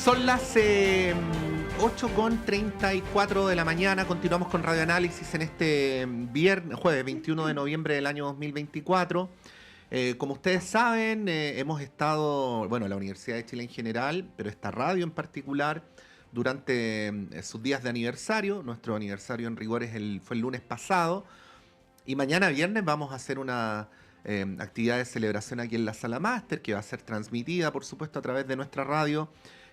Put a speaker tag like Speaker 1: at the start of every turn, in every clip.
Speaker 1: Son las 8:34 de la mañana. Continuamos con Radio Análisis en este jueves 21 de noviembre del año 2024. Como ustedes saben, hemos estado, bueno, la Universidad de Chile en general, pero esta radio en particular, durante sus días de aniversario. Nuestro aniversario en rigor fue el lunes pasado. Y mañana viernes vamos a hacer una actividad de celebración aquí en la Sala Máster, que va a ser transmitida, por supuesto, a través de nuestra radio,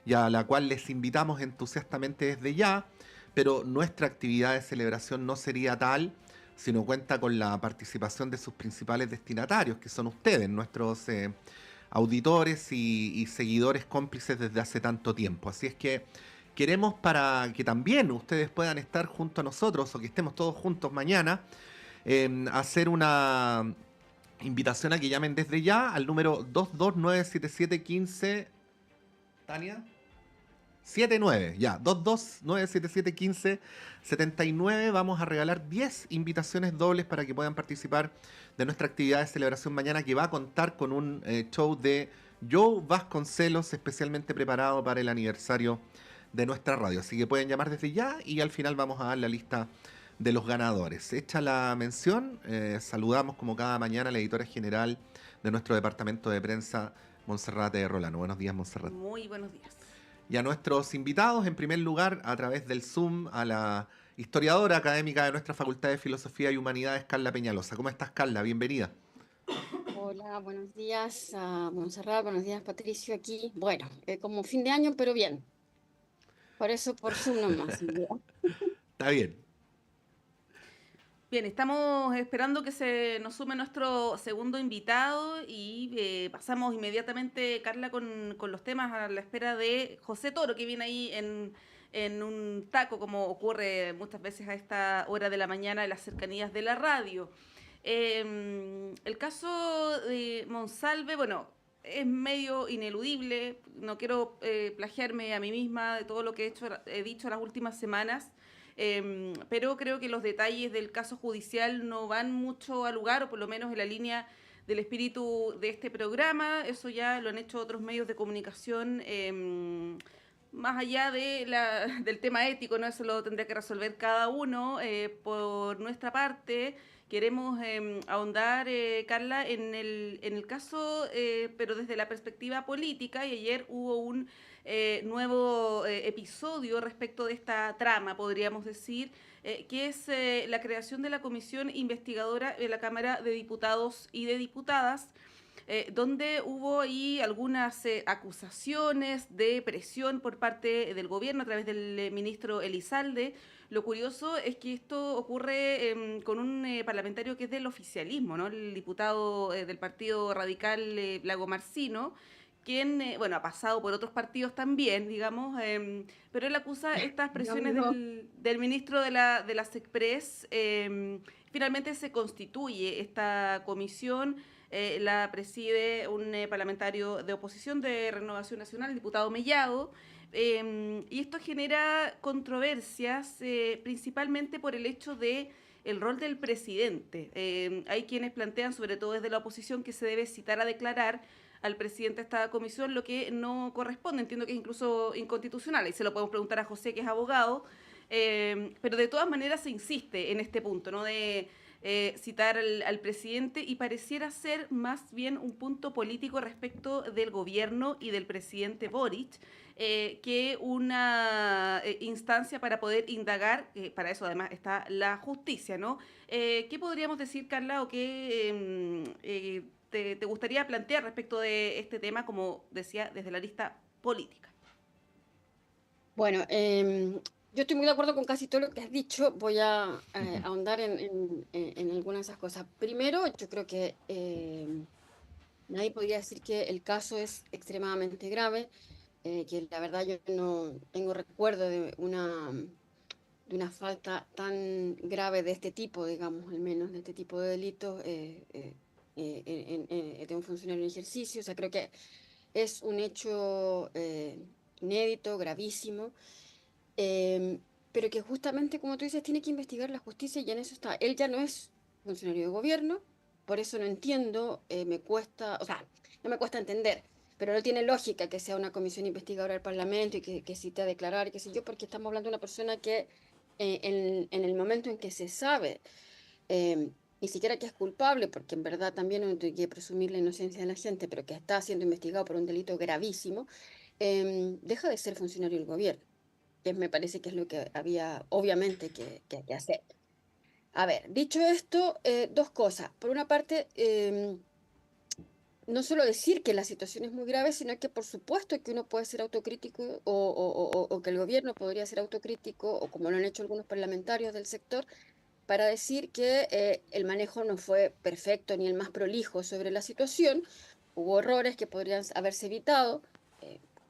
Speaker 1: y a la cual les invitamos entusiastamente desde ya. Pero nuestra actividad de celebración no sería tal si no cuenta con la participación de sus principales destinatarios, que son ustedes, nuestros auditores y seguidores cómplices desde hace tanto tiempo. Así es que queremos, para que también ustedes puedan estar junto a nosotros, o que estemos todos juntos mañana, hacer una invitación a que llamen desde ya al número 2297715. Tania. 79, ya, 229771579. Vamos a regalar 10 invitaciones dobles para que puedan participar de nuestra actividad de celebración mañana, que va a contar con un show de Joe Vasconcelos, especialmente preparado para el aniversario de nuestra radio. Así que pueden llamar desde ya y al final vamos a dar la lista de los ganadores. Hecha la mención, saludamos como cada mañana a la editora general de nuestro departamento de prensa, Monserrate Rolano. Buenos días, Monserrat.
Speaker 2: Muy buenos días.
Speaker 1: Y a nuestros invitados, en primer lugar, a través del Zoom, a la historiadora académica de nuestra Facultad de Filosofía y Humanidades, Carla Peñalosa. ¿Cómo estás, Carla? Bienvenida.
Speaker 3: Hola, buenos días a Montserrat, buenos días Patricio aquí. Bueno, como fin de año, pero bien. Por eso por Zoom nomás.
Speaker 1: Está bien.
Speaker 2: Bien, estamos esperando que se nos sume nuestro segundo invitado y pasamos inmediatamente, Carla, con los temas a la espera de José Toro, que viene ahí en un taco, como ocurre muchas veces a esta hora de la mañana en las cercanías de la radio. El caso de Monsalve, bueno, es medio ineludible. No quiero plagiarme a mí misma de todo lo que he dicho las últimas semanas. Pero creo que los detalles del caso judicial no van mucho al lugar, o por lo menos en la línea del espíritu de este programa. Eso ya lo han hecho otros medios de comunicación, más allá del tema ético, ¿no? Eso lo tendría que resolver cada uno. Por nuestra parte, queremos ahondar, Carla, en el caso, pero desde la perspectiva política, y ayer hubo un nuevo episodio respecto de esta trama, podríamos decir, que es la creación de la comisión investigadora de la Cámara de Diputados y de Diputadas, donde hubo ahí algunas acusaciones de presión por parte del gobierno a través del ministro Elizalde. Lo curioso es que esto ocurre con un parlamentario que es del oficialismo, ¿no? El diputado del Partido Radical, Lago Marcino, quien, bueno, ha pasado por otros partidos también, digamos, pero él acusa estas presiones del ministro de la SECPRES. Finalmente se constituye esta comisión, la preside un parlamentario de oposición de Renovación Nacional, el diputado Mellado, y esto genera controversias, principalmente por el hecho de el rol del presidente. Hay quienes plantean, sobre todo desde la oposición, que se debe citar a declarar al presidente de esta comisión, lo que no corresponde. Entiendo que es incluso inconstitucional, y se lo podemos preguntar a José, que es abogado, pero de todas maneras se insiste en este punto, ¿no? De citar al presidente, y pareciera ser más bien un punto político respecto del gobierno y del presidente Boric, que una instancia para poder indagar. Para eso además está la justicia, ¿no? ¿Qué podríamos decir, Carla, o qué te gustaría plantear respecto de este tema, como decía, desde la lista política?
Speaker 3: Bueno, yo estoy muy de acuerdo con casi todo lo que has dicho. Voy a ahondar en algunas de esas cosas. Primero, yo creo que nadie podría decir que el caso es extremadamente grave, que la verdad yo no tengo recuerdo de una falta tan grave de este tipo, digamos, al menos de este tipo de delitos de un funcionario en ejercicio. O sea, creo que es un hecho inédito, gravísimo, pero que justamente, como tú dices, tiene que investigar la justicia, y en eso está. Él ya no es funcionario de gobierno, por eso no entiendo, me cuesta, o sea, no me cuesta entender, pero no tiene lógica que sea una comisión investigadora del Parlamento y que cite a declarar, qué sé yo, porque estamos hablando de una persona que en el momento en que se sabe, eh, ni siquiera que es culpable, porque en verdad también uno tiene que presumir la inocencia de la gente, pero que está siendo investigado por un delito gravísimo, deja de ser funcionario del gobierno, que me parece que es lo que había obviamente que hacer. A ver, dicho esto, dos cosas. Por una parte, no solo decir que la situación es muy grave, sino que por supuesto que uno puede ser autocrítico o que el gobierno podría ser autocrítico, o como lo han hecho algunos parlamentarios del sector, para decir que el manejo no fue perfecto ni el más prolijo sobre la situación. Hubo errores que podrían haberse evitado,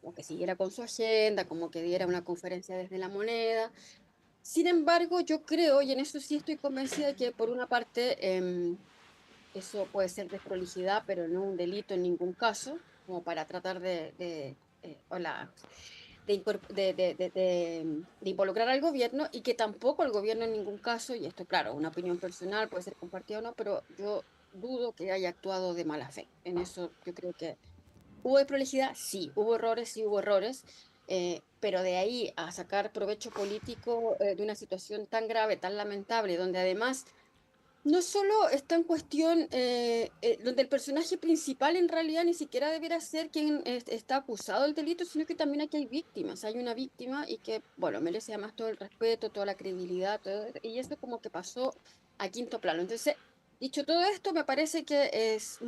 Speaker 3: como que siguiera con su agenda, como que diera una conferencia desde la moneda. Sin embargo, yo creo, y en eso sí estoy convencida, de que por una parte eso puede ser desprolijidad, pero no un delito en ningún caso, como para tratar hola, de involucrar al gobierno, y que tampoco el gobierno en ningún caso, y esto claro, una opinión personal puede ser compartida o no, pero yo dudo que haya actuado de mala fe. En eso yo creo que hubo desprolijidad, sí hubo errores, pero de ahí a sacar provecho político de una situación tan grave, tan lamentable, donde además no solo está en cuestión, donde el personaje principal en realidad ni siquiera debiera ser quien está acusado del delito, sino que también aquí hay víctimas. Hay una víctima y que, bueno, merece además todo el respeto, toda la credibilidad, todo, y eso como que pasó a quinto plano. Entonces, dicho todo esto, me parece que es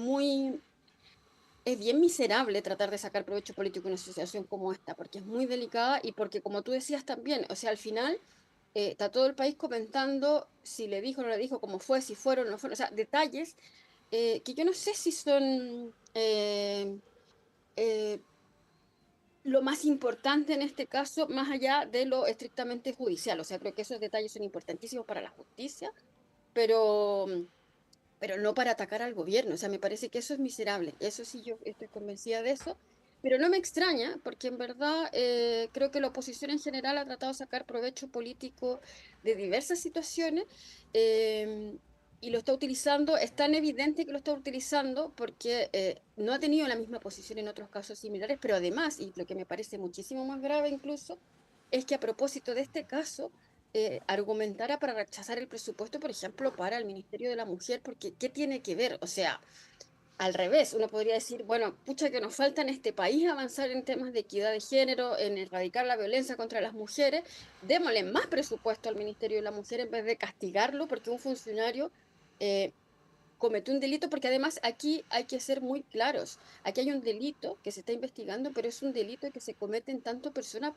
Speaker 3: bien miserable tratar de sacar provecho político de una asociación como esta, porque es muy delicada y porque, como tú decías también, o sea, al final está todo el país comentando si le dijo o no le dijo, cómo fue, si fueron o no fueron, o sea, detalles que yo no sé si son eh, lo más importante en este caso, más allá de lo estrictamente judicial. O sea, creo que esos detalles son importantísimos para la justicia, pero, pero no para atacar al gobierno. O sea, me parece que eso es miserable. Eso sí, yo estoy convencida de eso. Pero no me extraña, porque en verdad creo que la oposición en general ha tratado de sacar provecho político de diversas situaciones, eh, y lo está utilizando. Es tan evidente que lo está utilizando porque no ha tenido la misma posición en otros casos similares, pero además, y lo que me parece muchísimo más grave incluso, es que a propósito de este caso, argumentara para rechazar el presupuesto, por ejemplo, para el Ministerio de la Mujer, porque ¿qué tiene que ver? O sea, al revés, uno podría decir, bueno, pucha que nos falta en este país avanzar en temas de equidad de género, en erradicar la violencia contra las mujeres, démosle más presupuesto al Ministerio de la Mujer en vez de castigarlo porque un funcionario eh, cometió un delito, porque además aquí hay que ser muy claros, aquí hay un delito que se está investigando, pero es un delito que se comete en tanto persona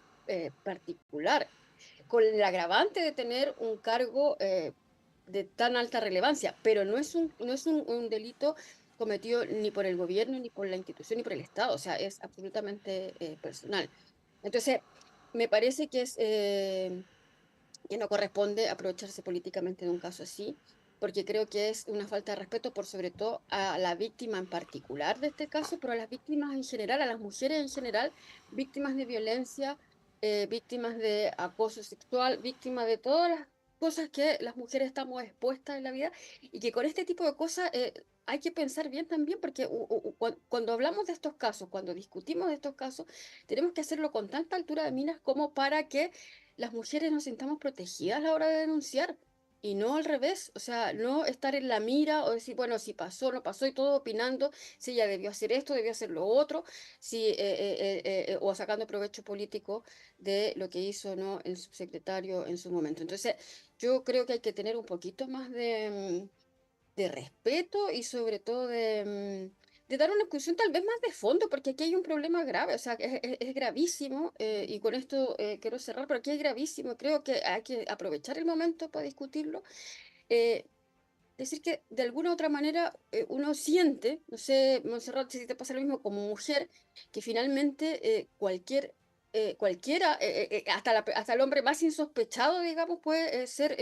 Speaker 3: particular, con el agravante de tener un cargo de tan alta relevancia, pero no es un delito cometido ni por el gobierno, ni por la institución, ni por el Estado, o sea, es absolutamente personal. Entonces, me parece que no corresponde aprovecharse políticamente de un caso así, porque creo que es una falta de respeto por sobre todo a la víctima en particular de este caso, pero a las víctimas en general, a las mujeres en general, víctimas de violencia, víctimas de acoso sexual, víctimas de todas las cosas que las mujeres estamos expuestas en la vida, y que con este tipo de cosas hay que pensar bien también, porque cuando hablamos de estos casos, cuando discutimos de estos casos, tenemos que hacerlo con tanta altura de miras como para que las mujeres nos sintamos protegidas a la hora de denunciar, y no al revés. O sea, no estar en la mira o decir, bueno, si pasó, no pasó, y todo opinando si ella debió hacer esto, debió hacer lo otro, si, o sacando provecho político de lo que hizo, ¿no?, el subsecretario en su momento. Entonces, yo creo que hay que tener un poquito más de respeto y sobre todo de dar una discusión tal vez más de fondo, porque aquí hay un problema grave, o sea, es gravísimo, y con esto quiero cerrar, pero aquí es gravísimo, creo que hay que aprovechar el momento para discutirlo. eh, Decir que de alguna u otra manera uno siente, no sé, Montserrat, si te pasa lo mismo como mujer, que finalmente cualquiera, hasta el hombre más insospechado, digamos, puede ser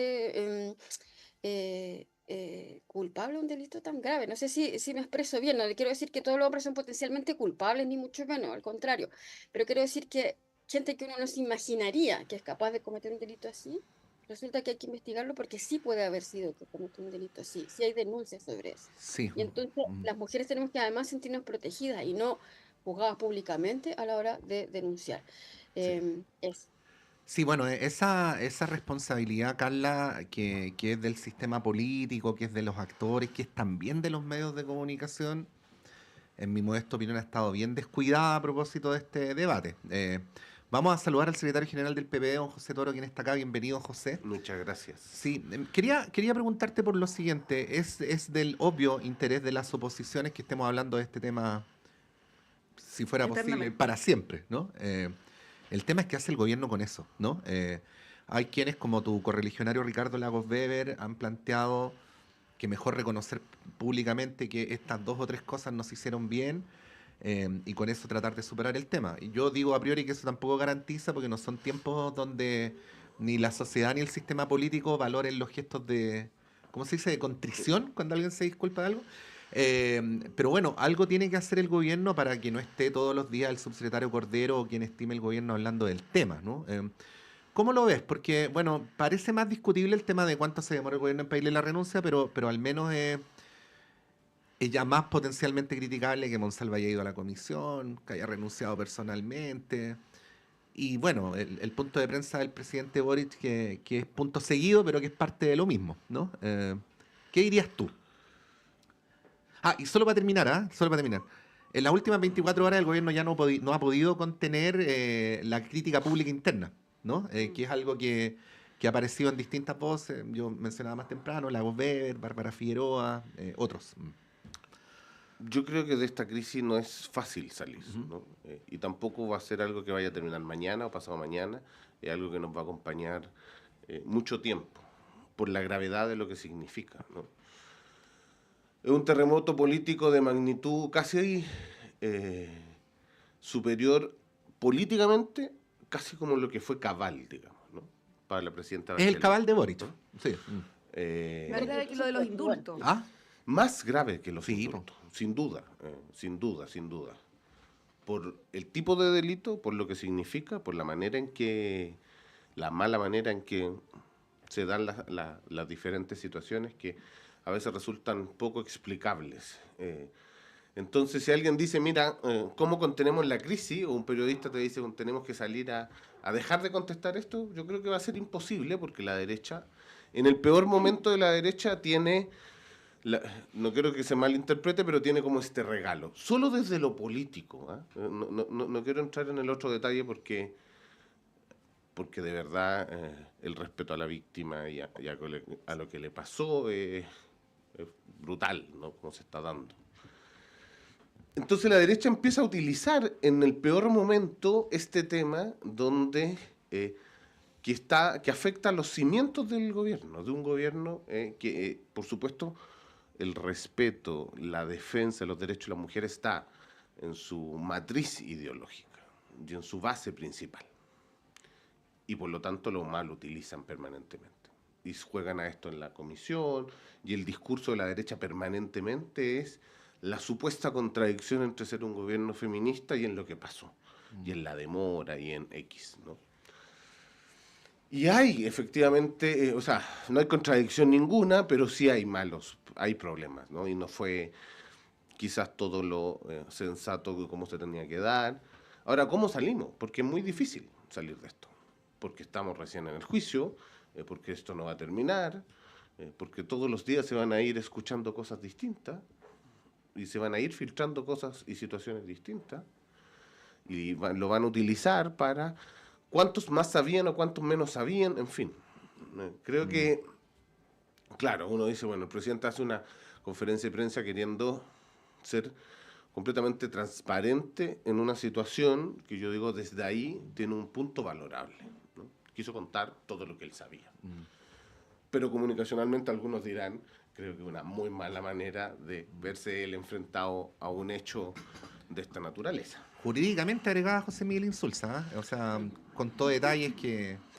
Speaker 3: culpable de un delito tan grave. No sé si me expreso bien, no le quiero decir que todos los hombres son potencialmente culpables, ni mucho menos, al contrario, pero quiero decir que gente que uno no se imaginaría que es capaz de cometer un delito así, resulta que hay que investigarlo porque sí puede haber sido que cometió un delito así, sí hay denuncias sobre eso.
Speaker 1: Sí.
Speaker 3: Y entonces las mujeres tenemos que además sentirnos protegidas y no juzgadas públicamente a la hora de denunciar.
Speaker 1: Sí.
Speaker 3: Es,
Speaker 1: Sí, bueno, esa responsabilidad, Carla, que es del sistema político, que es de los actores, que es también de los medios de comunicación, en mi modesta opinión ha estado bien descuidada a propósito de este debate. Vamos a saludar al secretario general del PPD, don José Toro, quien está acá. Bienvenido, José.
Speaker 4: Muchas gracias.
Speaker 1: Sí, quería preguntarte por lo siguiente. Es del obvio interés de las oposiciones que estemos hablando de este tema, si fuera posible,
Speaker 2: Eternamente.
Speaker 1: para siempre, ¿no? El tema es qué hace el gobierno con eso, ¿no? Hay quienes, como tu correligionario Ricardo Lagos Weber, han planteado que mejor reconocer públicamente que estas 2 o 3 cosas no se hicieron bien, y con eso tratar de superar el tema. Y yo digo a priori que eso tampoco garantiza, porque no son tiempos donde ni la sociedad ni el sistema político valoren los gestos de, ¿cómo se dice?, de contrición cuando alguien se disculpa de algo. Pero bueno, algo tiene que hacer el gobierno para que no esté todos los días el subsecretario Cordero o quien estime el gobierno hablando del tema, ¿no? ¿Cómo lo ves? Porque, bueno, parece más discutible el tema de cuánto se demora el gobierno en pedirle la renuncia, pero al menos es ya más potencialmente criticable que Monsalve haya ido a la comisión, que haya renunciado personalmente. Y bueno, el punto de prensa del presidente Boric, que es punto seguido, pero que es parte de lo mismo, ¿no? ¿Qué dirías tú? Ah, y solo para terminar, Solo para terminar. En las últimas 24 horas el gobierno ya no ha podido contener la crítica pública interna, ¿no? Que es algo que ha aparecido en distintas voces. Yo mencionaba más temprano, Lagos Weber, Bárbara Figueroa, otros.
Speaker 4: Yo creo que de esta crisis no es fácil salir,
Speaker 1: Ujú.
Speaker 4: ¿no? Y tampoco va a ser algo que vaya a terminar mañana o pasado mañana, es algo que nos va a acompañar mucho tiempo, por la gravedad de lo que significa, ¿no? Es un terremoto político de magnitud casi superior políticamente, casi como lo que fue Cabal, digamos, ¿no? Para la presidenta
Speaker 1: Es el
Speaker 4: Bachelet,
Speaker 1: cabal de Boric.
Speaker 4: ¿no?
Speaker 1: Sí.
Speaker 4: Eh,
Speaker 2: Más grave que lo de los indultos.
Speaker 1: Ah,
Speaker 4: Más grave que los
Speaker 1: Sí,
Speaker 4: indultos, sin duda, sin duda, sin duda. Por el tipo de delito, por lo que significa, por la manera en que, la mala manera en que se dan las diferentes situaciones que a veces resultan poco explicables. Entonces, si alguien dice, mira, ¿cómo contenemos la crisis? O un periodista te dice, tenemos que salir a dejar de contestar esto, yo creo que va a ser imposible porque la derecha, en el peor momento de la derecha, tiene... no quiero que se malinterprete, pero tiene como este regalo. Solo desde lo político. No quiero entrar en el otro detalle porque de verdad el respeto a la víctima y a lo que le pasó es brutal, ¿no? Como se está dando. Entonces la derecha empieza a utilizar en el peor momento este tema donde que afecta a los cimientos del gobierno, de un gobierno que, por supuesto, el respeto, la defensa de los derechos de la mujer está en su matriz ideológica y en su base principal. Y por lo tanto lo mal utilizan permanentemente. Y juegan a esto en la comisión, y el discurso de la derecha permanentemente es la supuesta contradicción entre ser un gobierno feminista y en lo que pasó, y en la demora, y en X, ¿no? Y hay, efectivamente, o sea, no hay contradicción ninguna, pero sí hay problemas, ¿no? Y no fue quizás todo lo sensato como se tenía que dar. Ahora, ¿cómo salimos? Porque es muy difícil salir de esto. Porque estamos recién en el juicio, porque esto no va a terminar, porque todos los días se van a ir escuchando cosas distintas, y se van a ir filtrando cosas y situaciones distintas, y lo van a utilizar para... ¿Cuántos más sabían o cuántos menos sabían? En fin, creo que, claro, uno dice, bueno, el presidente hace una conferencia de prensa queriendo ser completamente transparente en una situación que yo digo desde ahí tiene un punto valorable, ¿no? Quiso contar todo lo que él sabía. Pero comunicacionalmente algunos dirán, creo que una muy mala manera de verse él enfrentado a un hecho de esta naturaleza.
Speaker 1: jurídicamente agregaba José Miguel Insulza, O sea, contó detalles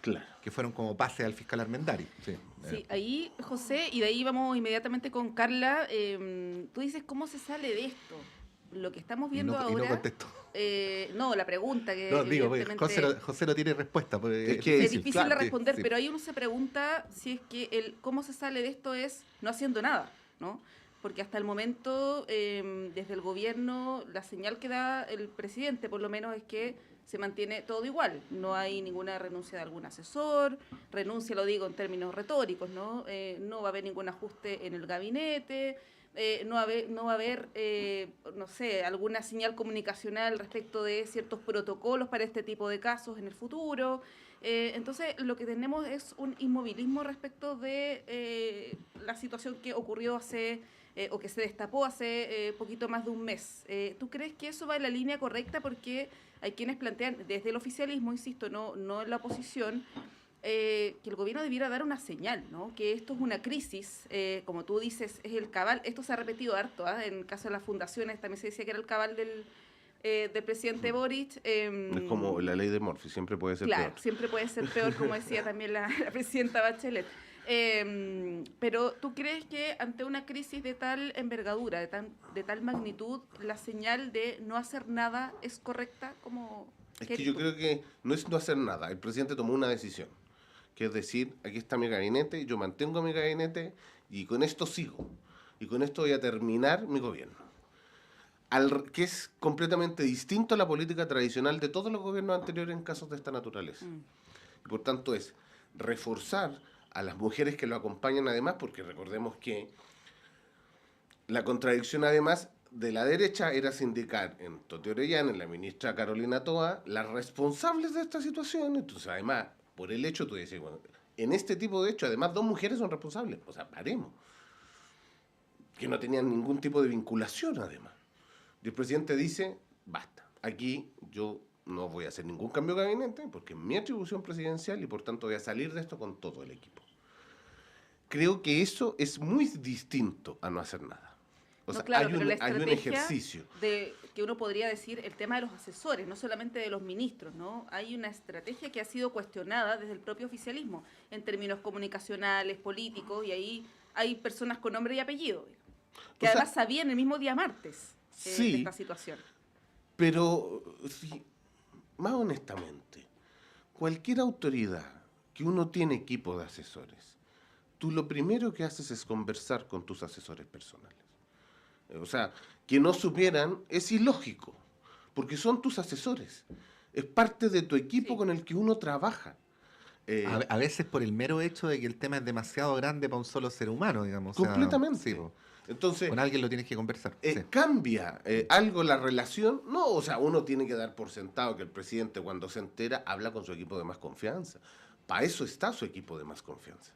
Speaker 4: Claro.
Speaker 1: que fueron como pase al fiscal Armendari. Sí.
Speaker 2: Sí, ahí, José, y de ahí vamos inmediatamente con Carla. Tú dices, ¿cómo se sale de esto? Lo que estamos
Speaker 1: Y
Speaker 2: viendo
Speaker 1: no
Speaker 2: ahora...
Speaker 1: contestó.
Speaker 2: No, la pregunta que
Speaker 1: No, digo, pues,
Speaker 2: evidentemente
Speaker 1: José no tiene respuesta. Porque
Speaker 4: Es que-
Speaker 2: es difícil
Speaker 4: claro,
Speaker 2: de
Speaker 1: sí,
Speaker 2: responder,
Speaker 1: sí.
Speaker 2: pero ahí uno se pregunta si es que cómo se sale de esto es no haciendo nada, ¿no? porque hasta el momento, desde el gobierno, la señal que da el presidente, por lo menos, es que se mantiene todo igual. No hay ninguna renuncia de algún asesor, renuncia, lo digo en términos retóricos, ¿no? No va a haber ningún ajuste en el gabinete, no va a haber, no sé, alguna señal comunicacional respecto de ciertos protocolos para este tipo de casos en el futuro. Entonces, lo que tenemos es un inmovilismo respecto de la situación que ocurrió o que se destapó hace poquito más de un mes. ¿Tú crees que eso va en la línea correcta? Porque hay quienes plantean, desde el oficialismo, insisto, no en la oposición, que el gobierno debiera dar una señal, ¿no? Que esto es una crisis, como tú dices, es el cabal. Esto se ha repetido harto, ¿eh? En el caso de las fundaciones también se decía que era el cabal del presidente Boric.
Speaker 4: Es como la ley de Murphy, siempre puede ser
Speaker 2: Claro,
Speaker 4: peor.
Speaker 2: siempre puede ser peor, como decía también la presidenta Bachelet. Pero ¿tú crees que ante una crisis de tal envergadura, de tal magnitud, la señal de no hacer nada es correcta?
Speaker 4: Es que yo creo que no es no hacer nada. El presidente tomó una decisión, que es decir, aquí está mi gabinete, yo mantengo mi gabinete y con esto sigo. Y con esto voy a terminar mi gobierno. Que es completamente distinto a la política tradicional de todos los gobiernos anteriores en casos de esta naturaleza. Y por tanto es reforzar a las mujeres que lo acompañan además, porque recordemos que la contradicción además de la derecha era sindicar en Toti Orellana, en la ministra Carolina Toa, las responsables de esta situación. Entonces además, por el hecho, tú dices, bueno, en este tipo de hechos además 2 mujeres son responsables. O sea, paremos. Que no tenían ningún tipo de vinculación además. Y el presidente dice, basta, aquí yo no voy a hacer ningún cambio de gabinete porque es mi atribución presidencial y por tanto voy a salir de esto con todo el equipo. Creo que eso es muy distinto a no hacer nada. O sea,
Speaker 2: claro,
Speaker 4: hay
Speaker 2: pero la
Speaker 4: hay un
Speaker 2: estrategia
Speaker 4: ejercicio.
Speaker 2: que uno podría decir, el tema de los asesores, no solamente de los ministros, ¿no? Hay una estrategia que ha sido cuestionada desde el propio oficialismo, en términos comunicacionales, políticos, y ahí hay personas con nombre y apellido, que
Speaker 4: O sea,
Speaker 2: además sabían el mismo día martes de
Speaker 4: sí,
Speaker 2: esta situación.
Speaker 4: pero sí, más honestamente, cualquier autoridad que uno tiene equipo de asesores, tú lo primero que haces es conversar con tus asesores personales. O sea, que no supieran es ilógico, porque son tus asesores. Es parte de tu equipo
Speaker 2: Sí.
Speaker 4: con el que uno trabaja.
Speaker 1: A veces por el mero hecho de que el tema es demasiado grande para un solo ser humano, digamos. O sea,
Speaker 4: Completamente.
Speaker 1: sí, po.
Speaker 4: Entonces,
Speaker 1: Con alguien lo tienes que conversar. Sí.
Speaker 4: ¿cambia algo la relación? No, o sea, uno tiene que dar por sentado que el presidente cuando se entera habla con su equipo de más confianza. Para eso está su equipo de más confianza.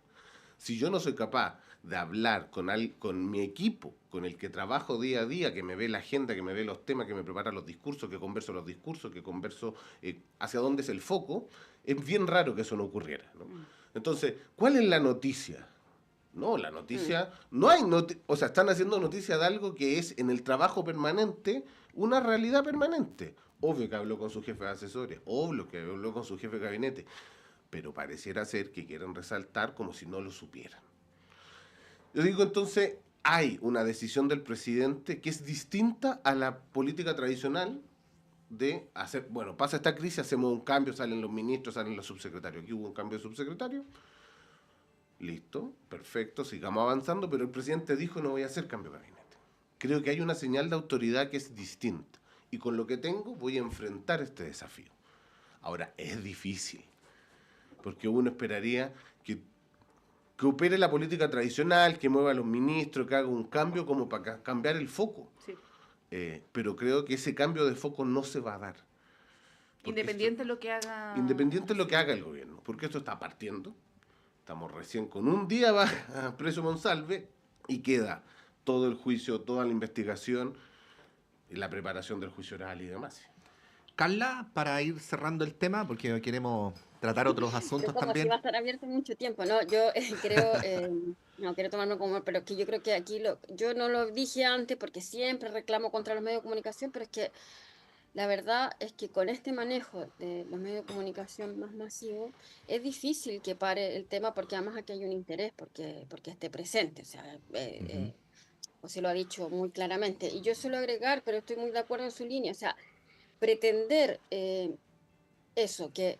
Speaker 4: Si yo no soy capaz de hablar con mi equipo, con el que trabajo día a día, que me ve la agenda, que me ve los temas, que me prepara los discursos, que converso los discursos, que converso hacia dónde es el foco, es bien raro que eso no ocurriera, ¿no? Entonces, ¿cuál es la noticia? No, la noticia, no hay o sea, están haciendo noticia de algo que es en el trabajo permanente una realidad permanente. Obvio que habló con su jefe de asesores, obvio que habló con su jefe de gabinete, pero pareciera ser que quieren resaltar como si no lo supieran. Yo digo entonces, hay una decisión del presidente que es distinta a la política tradicional de hacer, bueno, pasa esta crisis, hacemos un cambio, salen los ministros, salen los subsecretarios. Aquí hubo un cambio de subsecretario. Listo, perfecto, sigamos avanzando, pero el presidente dijo no voy a hacer cambio de gabinete. Creo que hay una señal de autoridad que es distinta y con lo que tengo voy a enfrentar este desafío. Ahora, es difícil, porque uno esperaría que opere la política tradicional, que mueva a los ministros, que haga un cambio como para cambiar el foco.
Speaker 2: Sí.
Speaker 4: Pero creo que ese cambio de foco no se va a dar.
Speaker 2: Independiente de lo que haga...
Speaker 4: Independiente de lo que haga el gobierno, porque esto está partiendo. Estamos recién con un día va preso Monsalve y queda todo el juicio, toda la investigación, y la preparación del juicio oral y demás.
Speaker 1: Carla, para ir cerrando el tema, porque queremos tratar otros asuntos
Speaker 3: Pero como
Speaker 1: también.
Speaker 3: si va a estar abierto mucho tiempo, ¿no? Yo creo, no quiero tomarme como, pero que yo creo que aquí, yo no lo dije antes porque siempre reclamo contra los medios de comunicación, pero es que la verdad es que con este manejo de los medios de comunicación más masivos, es difícil que pare el tema porque además aquí hay un interés porque esté presente, o sea, José lo ha dicho muy claramente. Y yo suelo agregar, pero estoy muy de acuerdo en su línea, o sea, pretender eso, que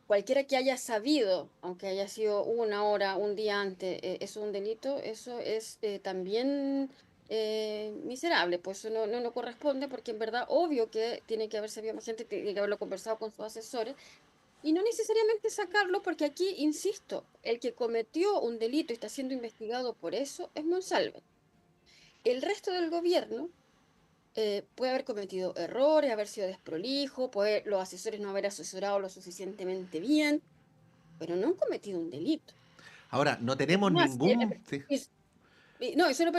Speaker 3: cualquiera que haya sabido, aunque haya sido una hora, un día antes, eso es un delito, eso es también miserable, pues eso no corresponde, porque en verdad, obvio que tiene que haber sabido más gente, tiene que haberlo conversado con sus asesores, y no necesariamente sacarlo, porque aquí, insisto, el que cometió un delito y está siendo investigado por eso es Monsalve. El resto del gobierno puede haber cometido errores, haber sido desprolijo, los asesores no haber asesorado lo suficientemente bien, pero no han cometido un delito.
Speaker 1: Ahora, no tenemos
Speaker 3: Más,
Speaker 1: ningún... Sí.
Speaker 3: no, y solo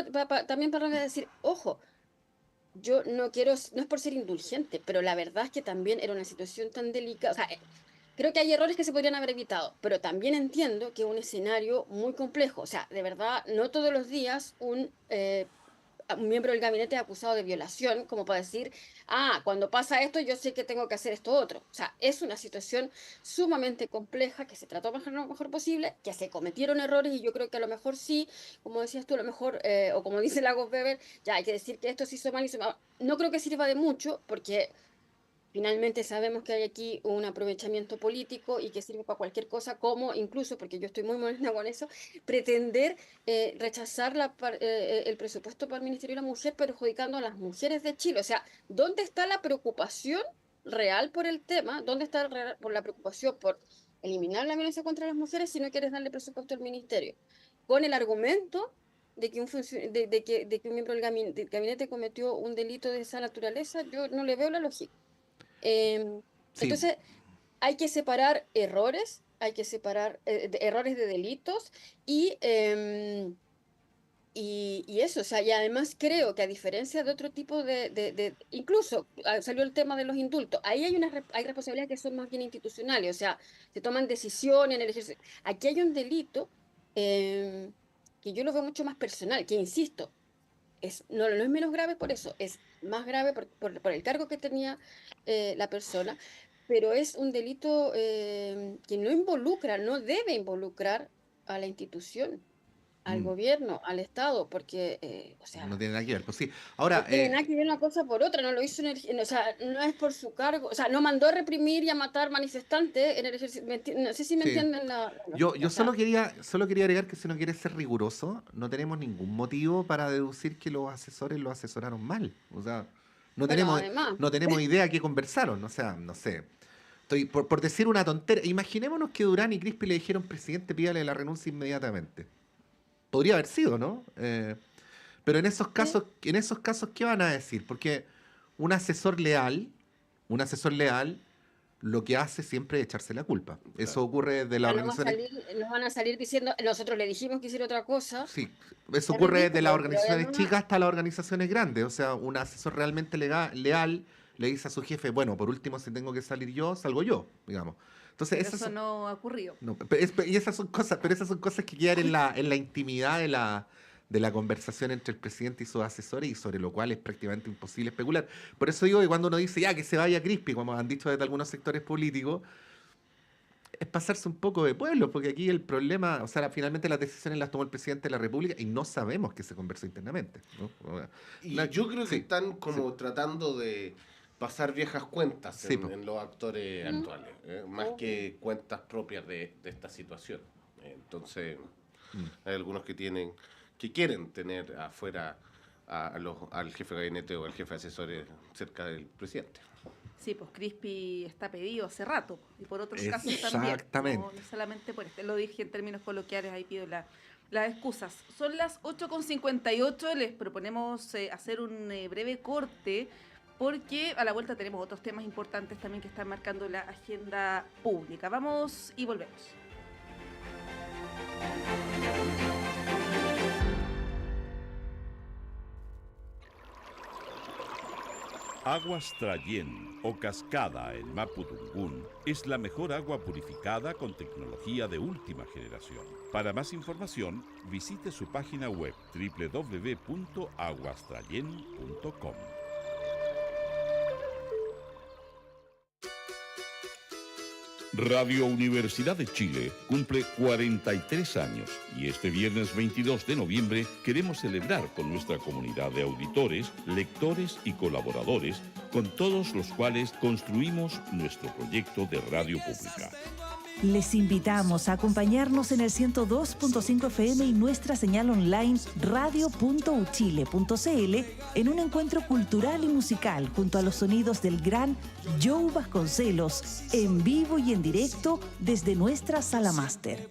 Speaker 3: también para decir, ojo, yo no quiero, no es por ser indulgente, pero la verdad es que también era una situación tan delicada. O sea, creo que hay errores que se podrían haber evitado, pero también entiendo que es un escenario muy complejo. O sea, de verdad, no todos los días un miembro del gabinete es acusado de violación, como para decir, cuando pasa esto, yo sé que tengo que hacer esto otro. O sea, es una situación sumamente compleja que se trató de manejar lo mejor posible, que se cometieron errores y yo creo que a lo mejor sí, como decías tú, a lo mejor, o como dice Lagos Weber, ya hay que decir que esto se hizo mal, hizo mal. No creo que sirva de mucho, porque finalmente sabemos que hay aquí un aprovechamiento político y que sirve para cualquier cosa, como incluso, porque yo estoy muy molesta con eso, pretender rechazar el presupuesto para el Ministerio de la Mujer, perjudicando a las mujeres de Chile. O sea, ¿dónde está la preocupación real por el tema? ¿Dónde está por la preocupación por eliminar la violencia contra las mujeres si no quieres darle presupuesto al Ministerio? Con el argumento de que de que un miembro del gabinete cometió un delito de esa naturaleza, yo no le veo la lógica.
Speaker 1: Sí.
Speaker 3: Entonces, hay que separar errores, hay que separar errores de delitos y eso, o sea, y además creo que a diferencia de otro tipo incluso salió el tema de los indultos, ahí hay responsabilidades que son más bien institucionales, o sea, se toman decisiones en el ejercicio. Aquí hay un delito que yo lo veo mucho más personal, que insisto, no es menos grave por eso, es más grave por el cargo que tenía la persona, pero es un delito que no debe involucrar a la institución, al gobierno, al Estado, porque, o sea,
Speaker 1: No tiene nada que ver, pues sí.
Speaker 3: no
Speaker 1: Ahora,
Speaker 3: tiene nada que ver una cosa por otra, no lo hizo o sea, no es por su cargo, o sea, no mandó a reprimir y a matar manifestantes en el ejercicio, no sé si me
Speaker 1: sí.
Speaker 3: entienden la
Speaker 1: Yo
Speaker 3: lógica, o
Speaker 1: solo
Speaker 3: sea,
Speaker 1: quería agregar que si no quieres ser riguroso, no tenemos ningún motivo para deducir que los asesores lo asesoraron mal. O sea, no
Speaker 3: bueno,
Speaker 1: tenemos,
Speaker 3: además,
Speaker 1: no tenemos idea qué conversaron. O sea, no sé. Estoy por decir una tontera. Imaginémonos que Durán y Crispi le dijeron, presidente, pídale la renuncia inmediatamente. Podría haber sido, ¿no? Pero en esos casos, ¿qué van a decir? Porque un asesor leal, lo que hace siempre es echarse la culpa. Eso ocurre de las
Speaker 3: ya
Speaker 1: organizaciones.
Speaker 3: no van a salir diciendo, nosotros le dijimos que hiciera otra cosa.
Speaker 1: Sí, eso
Speaker 3: Ya lo
Speaker 1: ocurre
Speaker 3: dijo,
Speaker 1: desde las
Speaker 3: pero
Speaker 1: organizaciones
Speaker 3: además,
Speaker 1: chicas hasta las organizaciones grandes. O sea, un asesor realmente leal le dice a su jefe, bueno, por último, si tengo que salir yo, salgo yo, digamos. Entonces,
Speaker 2: Pero eso no ha ocurrido.
Speaker 1: no, y esas son cosas, pero esas son cosas que quedan en la intimidad de la conversación entre el presidente y sus asesores, y sobre lo cual es prácticamente imposible especular. Por eso digo que cuando uno dice ya que se vaya Crispi, como han dicho desde algunos sectores políticos, es pasarse un poco de pueblo, porque aquí el problema, o sea, finalmente las decisiones las tomó el presidente de la República y no sabemos qué se conversó internamente, ¿no?
Speaker 4: Y yo creo que están como tratando de pasar viejas cuentas
Speaker 1: Sí,
Speaker 4: en los actores actuales, más que cuentas propias de esta situación. Entonces, hay algunos que quieren tener afuera al jefe de gabinete o al jefe de asesores cerca del presidente.
Speaker 2: Sí, pues Crispi está pedido hace rato y por otros casos también.
Speaker 1: Exactamente.
Speaker 2: No solamente por este, lo dije en términos coloquiales, ahí pido las excusas. Son las 8:58, les proponemos hacer un breve corte porque a la vuelta tenemos otros temas importantes también que están marcando la agenda pública. Vamos y volvemos.
Speaker 5: Aguas Trayén o Cascada en Mapudungún es la mejor agua purificada con tecnología de última generación. Para más información, visite su página web www.aguastrayen.com. Radio Universidad de Chile cumple 43 años y este viernes 22 de noviembre queremos celebrar con nuestra comunidad de auditores, lectores y colaboradores, con todos los cuales construimos nuestro proyecto de radio pública.
Speaker 6: Les invitamos a acompañarnos en el 102.5 FM y nuestra señal online radio.uchile.cl en un encuentro cultural y musical junto a los sonidos del gran Joe Vasconcelos, en vivo y en directo desde nuestra sala máster.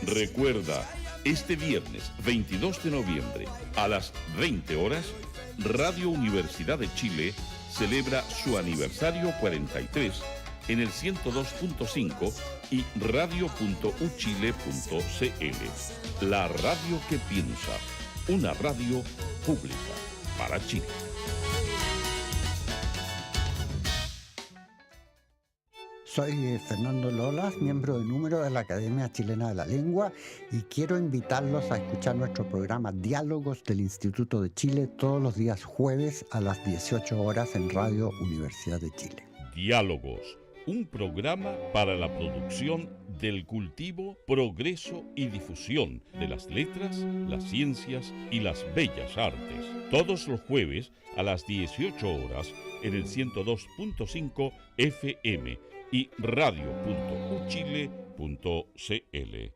Speaker 5: Recuerda, este viernes 22 de noviembre a las 20 horas, Radio Universidad de Chile celebra su aniversario 43 en el 102.5 y radio.uchile.cl. La radio que piensa, una radio pública para Chile.
Speaker 7: Soy Fernando Lolas, miembro de número de la Academia Chilena de la Lengua, y quiero invitarlos a escuchar nuestro programa Diálogos del Instituto de Chile todos los días jueves a las 18 horas en Radio Universidad de Chile.
Speaker 5: Diálogos, un programa para la producción del cultivo, progreso y difusión de las letras, las ciencias y las bellas artes. Todos los jueves a las 18 horas en el 102.5 FM y radio.uchile.cl.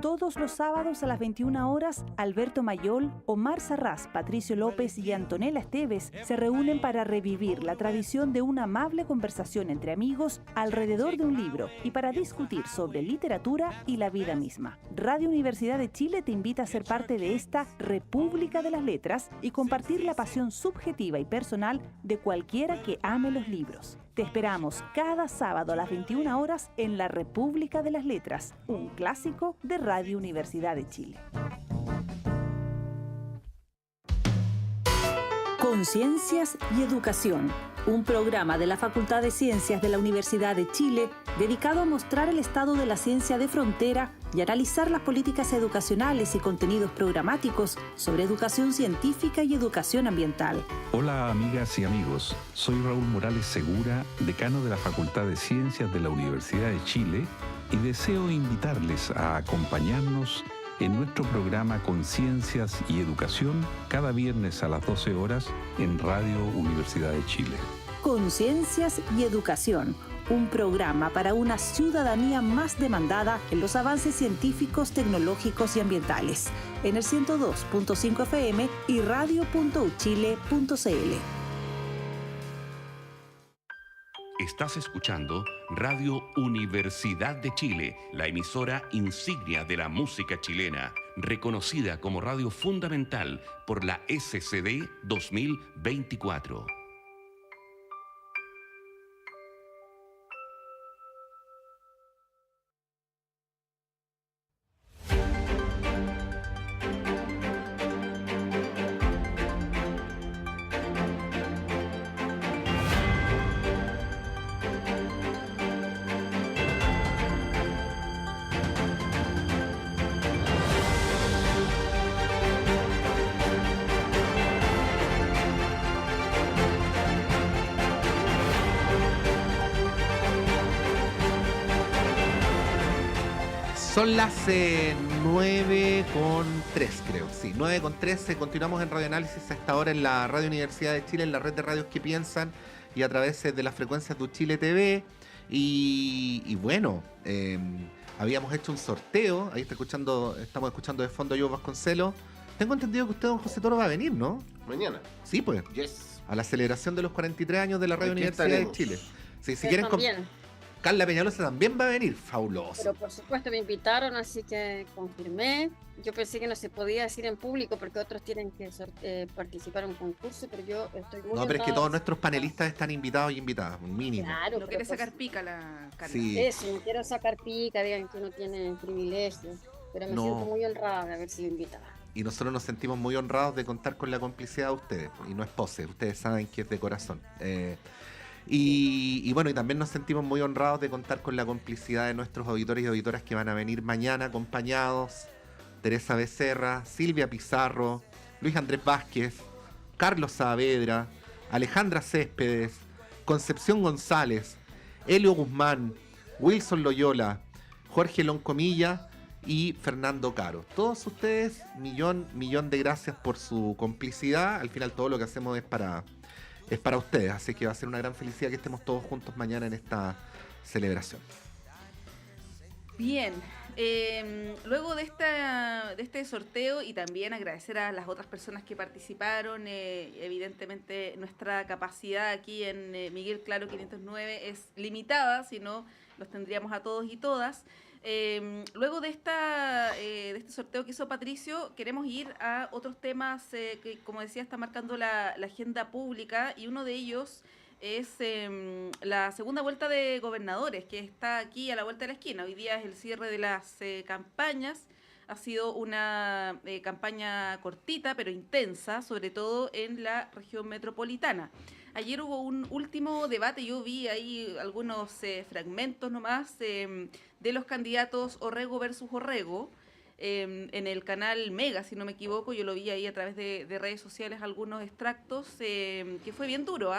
Speaker 6: Todos los sábados a las 21 horas, Alberto Mayol, Omar Sarraz, Patricio López y Antonella Esteves se reúnen para revivir la tradición de una amable conversación entre amigos alrededor de un libro y para discutir sobre literatura y la vida misma. Radio Universidad de Chile te invita a ser parte de esta República de las Letras y compartir la pasión subjetiva y personal de cualquiera que ame los libros. Te esperamos cada sábado a las 21 horas en la República de las Letras, un clásico de Radio Universidad de Chile. Conciencias y Educación, un programa de la Facultad de Ciencias de la Universidad de Chile dedicado a mostrar el estado de la ciencia de frontera y analizar las políticas educacionales y contenidos programáticos sobre educación científica y educación ambiental.
Speaker 8: Hola amigas y amigos, soy Raúl Morales Segura, decano de la Facultad de Ciencias de la Universidad de Chile, y deseo invitarles a acompañarnos en nuestro programa Conciencias y Educación cada viernes a las 12 horas en Radio Universidad de Chile.
Speaker 6: Conciencias y Educación, un programa para una ciudadanía más demandada en los avances científicos, tecnológicos y ambientales, en el 102.5 FM y radio.uchile.cl.
Speaker 9: Estás escuchando Radio Universidad de Chile, la emisora insignia de la música chilena, reconocida como radio fundamental por la SCD 2024.
Speaker 1: Son las 9:03, creo. Sí, 9:13. Continuamos en Radioanálisis a esta hora en la Radio Universidad de Chile, en la red de radios que piensan y a través de las frecuencias de Uchile TV. Y bueno, habíamos hecho un sorteo. Ahí estamos escuchando de fondo a Joe Vasconcelos. Tengo entendido que usted, don José Toro, va a venir, ¿no?
Speaker 4: Mañana.
Speaker 1: Sí, pues.
Speaker 4: Yes.
Speaker 1: A la celebración de los 43 años de la Radio
Speaker 4: Aquí
Speaker 1: Universidad
Speaker 4: estaremos.
Speaker 1: de Chile. Sí, si
Speaker 3: Yo
Speaker 1: quieren...
Speaker 3: también.
Speaker 1: Carla Peñalosa también va a venir, fabuloso.
Speaker 3: Pero por supuesto me invitaron, así que confirmé. Yo pensé que no se podía decir en público porque otros tienen que participar en un concurso, pero yo estoy muy
Speaker 1: No, pero es que
Speaker 3: honrada.
Speaker 1: todos nuestros panelistas están invitados y invitadas, un mínimo.
Speaker 3: Claro,
Speaker 2: No
Speaker 3: pero
Speaker 2: quiere
Speaker 3: por
Speaker 2: sacar pica la Carla.
Speaker 1: Sí.
Speaker 3: eso, no quiero sacar pica, digan que uno tiene privilegios, pero me
Speaker 1: No.
Speaker 3: siento muy honrada de haber sido invitada.
Speaker 1: Y nosotros nos sentimos muy honrados de contar con la complicidad de ustedes. Y no es pose, ustedes saben que es de corazón. Y bueno, y también nos sentimos muy honrados de contar con la complicidad de nuestros auditores y auditoras que van a venir mañana acompañados. Teresa Becerra, Silvia Pizarro, Luis Andrés Vázquez, Carlos Saavedra, Alejandra Céspedes, Concepción González, Helio Guzmán, Wilson Loyola, Jorge Loncomilla y Fernando Caro. Todos ustedes, millón de gracias por su complicidad. Al final todo lo que hacemos es para es para ustedes, así que va a ser una gran felicidad que estemos todos juntos mañana en esta celebración.
Speaker 2: Bien, luego de este sorteo, y también agradecer a las otras personas que participaron, evidentemente nuestra capacidad aquí en Miguel Claro 509 es limitada, si no los tendríamos a todos y todas. Luego de este sorteo que hizo Patricio, queremos ir a otros temas que, como decía, está marcando la agenda pública, y uno de ellos es la segunda vuelta de gobernadores, que está aquí a la vuelta de la esquina. Hoy día es el cierre de las campañas. Ha sido una campaña cortita, pero intensa, sobre todo en la región metropolitana. Ayer hubo un último debate, yo vi ahí algunos fragmentos nomás de los candidatos Orrego versus Orrego, en el canal Mega, si no me equivoco. Yo lo vi ahí a través de redes sociales, algunos extractos, que fue bien duro,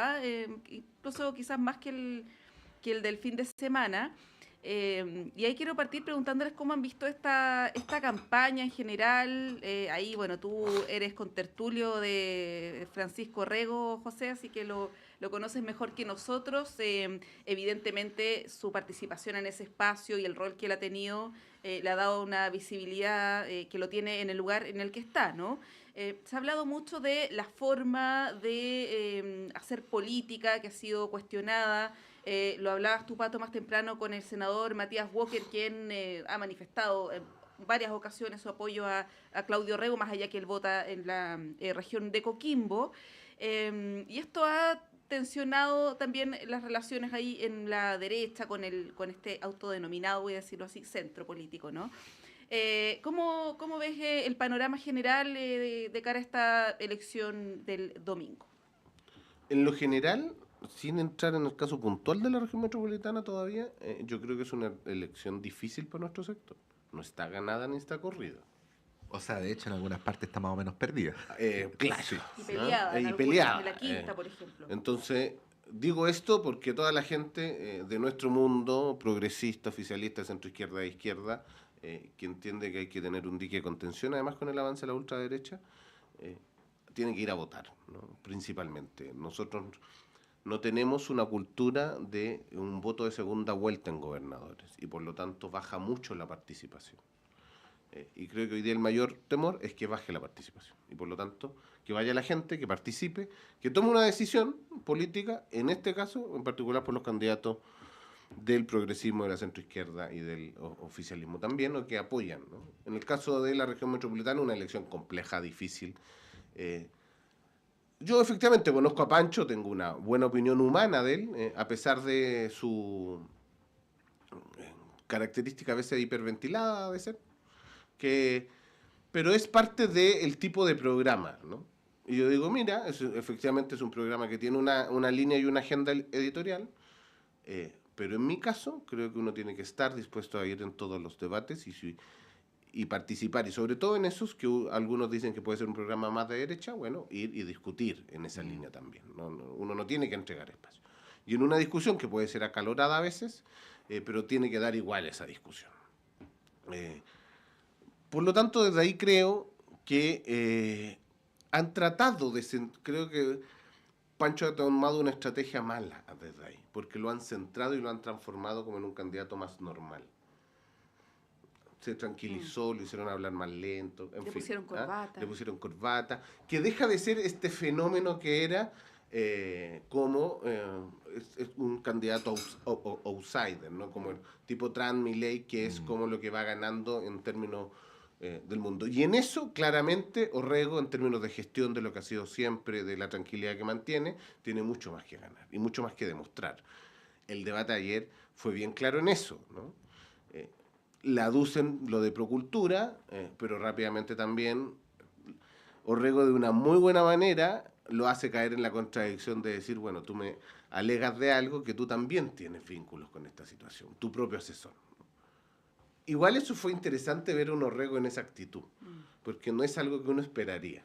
Speaker 2: incluso quizás más que el del fin de semana. Y ahí quiero partir preguntándoles cómo han visto esta campaña en general. Ahí, bueno, tú eres contertulio de Francisco Orrego, José, así que lo conoces mejor que nosotros. Evidentemente, su participación en ese espacio y el rol que él ha tenido le ha dado una visibilidad que lo tiene en el lugar en el que está, ¿no? Se ha hablado mucho de la forma de hacer política, que ha sido cuestionada. Lo hablabas tú, Pato, más temprano con el senador Matías Walker, quien ha manifestado en varias ocasiones su apoyo a Claudio Orrego, más allá que él vota en la región de Coquimbo. Y esto ha tensionado también las relaciones ahí en la derecha con este autodenominado, voy a decirlo así, centro político, ¿no? ¿Cómo ves el panorama general de cara a esta elección del domingo?
Speaker 4: En lo general, sin entrar en el caso puntual de la región metropolitana todavía, yo creo que es una elección difícil para nuestro sector. No está ganada ni está corrida.
Speaker 1: O sea, de hecho, en algunas partes está más o menos perdida.
Speaker 4: Claro.
Speaker 1: Sí.
Speaker 2: Y peleada,
Speaker 4: Y
Speaker 2: en
Speaker 4: peleada.
Speaker 2: de la quinta, por ejemplo.
Speaker 4: Entonces, digo esto porque toda la gente de nuestro mundo, progresista, oficialista, centro-izquierda e izquierda, que entiende que hay que tener un dique de contención, además con el avance de la ultraderecha, tiene que ir a votar, ¿no? Principalmente. Nosotros no tenemos una cultura de un voto de segunda vuelta en gobernadores, y por lo tanto baja mucho la participación. Y creo que hoy día el mayor temor es que baje la participación. Y por lo tanto, que vaya la gente, que participe, que tome una decisión política, en este caso, en particular por los candidatos del progresismo, de la centroizquierda y del oficialismo también, o que apoyan, ¿no? En el caso de la región metropolitana, una elección compleja, difícil. Yo efectivamente conozco a Pancho, tengo una buena opinión humana de él, a pesar de su característica a veces hiperventilada, a veces. Pero es parte del tipo de programa, ¿no? Y yo digo, mira, efectivamente es un programa que tiene una línea y una agenda editorial, pero en mi caso creo que uno tiene que estar dispuesto a ir en todos los debates y participar, y sobre todo en esos que algunos dicen que puede ser un programa más de derecha, bueno, ir y discutir en esa línea también. Uno no tiene que entregar espacio. Y en una discusión que puede ser acalorada a veces, pero tiene que dar igual esa discusión. Por lo tanto, desde ahí creo que han tratado creo que Pancho ha tomado una estrategia mala desde ahí, porque lo han centrado y lo han transformado como en un candidato más normal. Se tranquilizó, lo hicieron hablar más lento, en fin,
Speaker 2: pusieron corbata.
Speaker 4: Le pusieron corbata, que deja de ser este fenómeno que era como es un candidato outsider, ¿no? Como el tipo Trump, Milei, que es como lo que va ganando en términos del mundo. Y en eso, claramente, Orrego, en términos de gestión de lo que ha sido siempre, de la tranquilidad que mantiene, tiene mucho más que ganar y mucho más que demostrar. El debate ayer fue bien claro en eso, ¿no? Le aducen lo de Procultura, pero rápidamente también Orrego, de una muy buena manera, lo hace caer en la contradicción de decir, bueno, tú me alegas de algo que tú también tienes vínculos con esta situación, tu propio asesor. Igual eso fue interesante ver a un Orrego en esa actitud, porque no es algo que uno esperaría.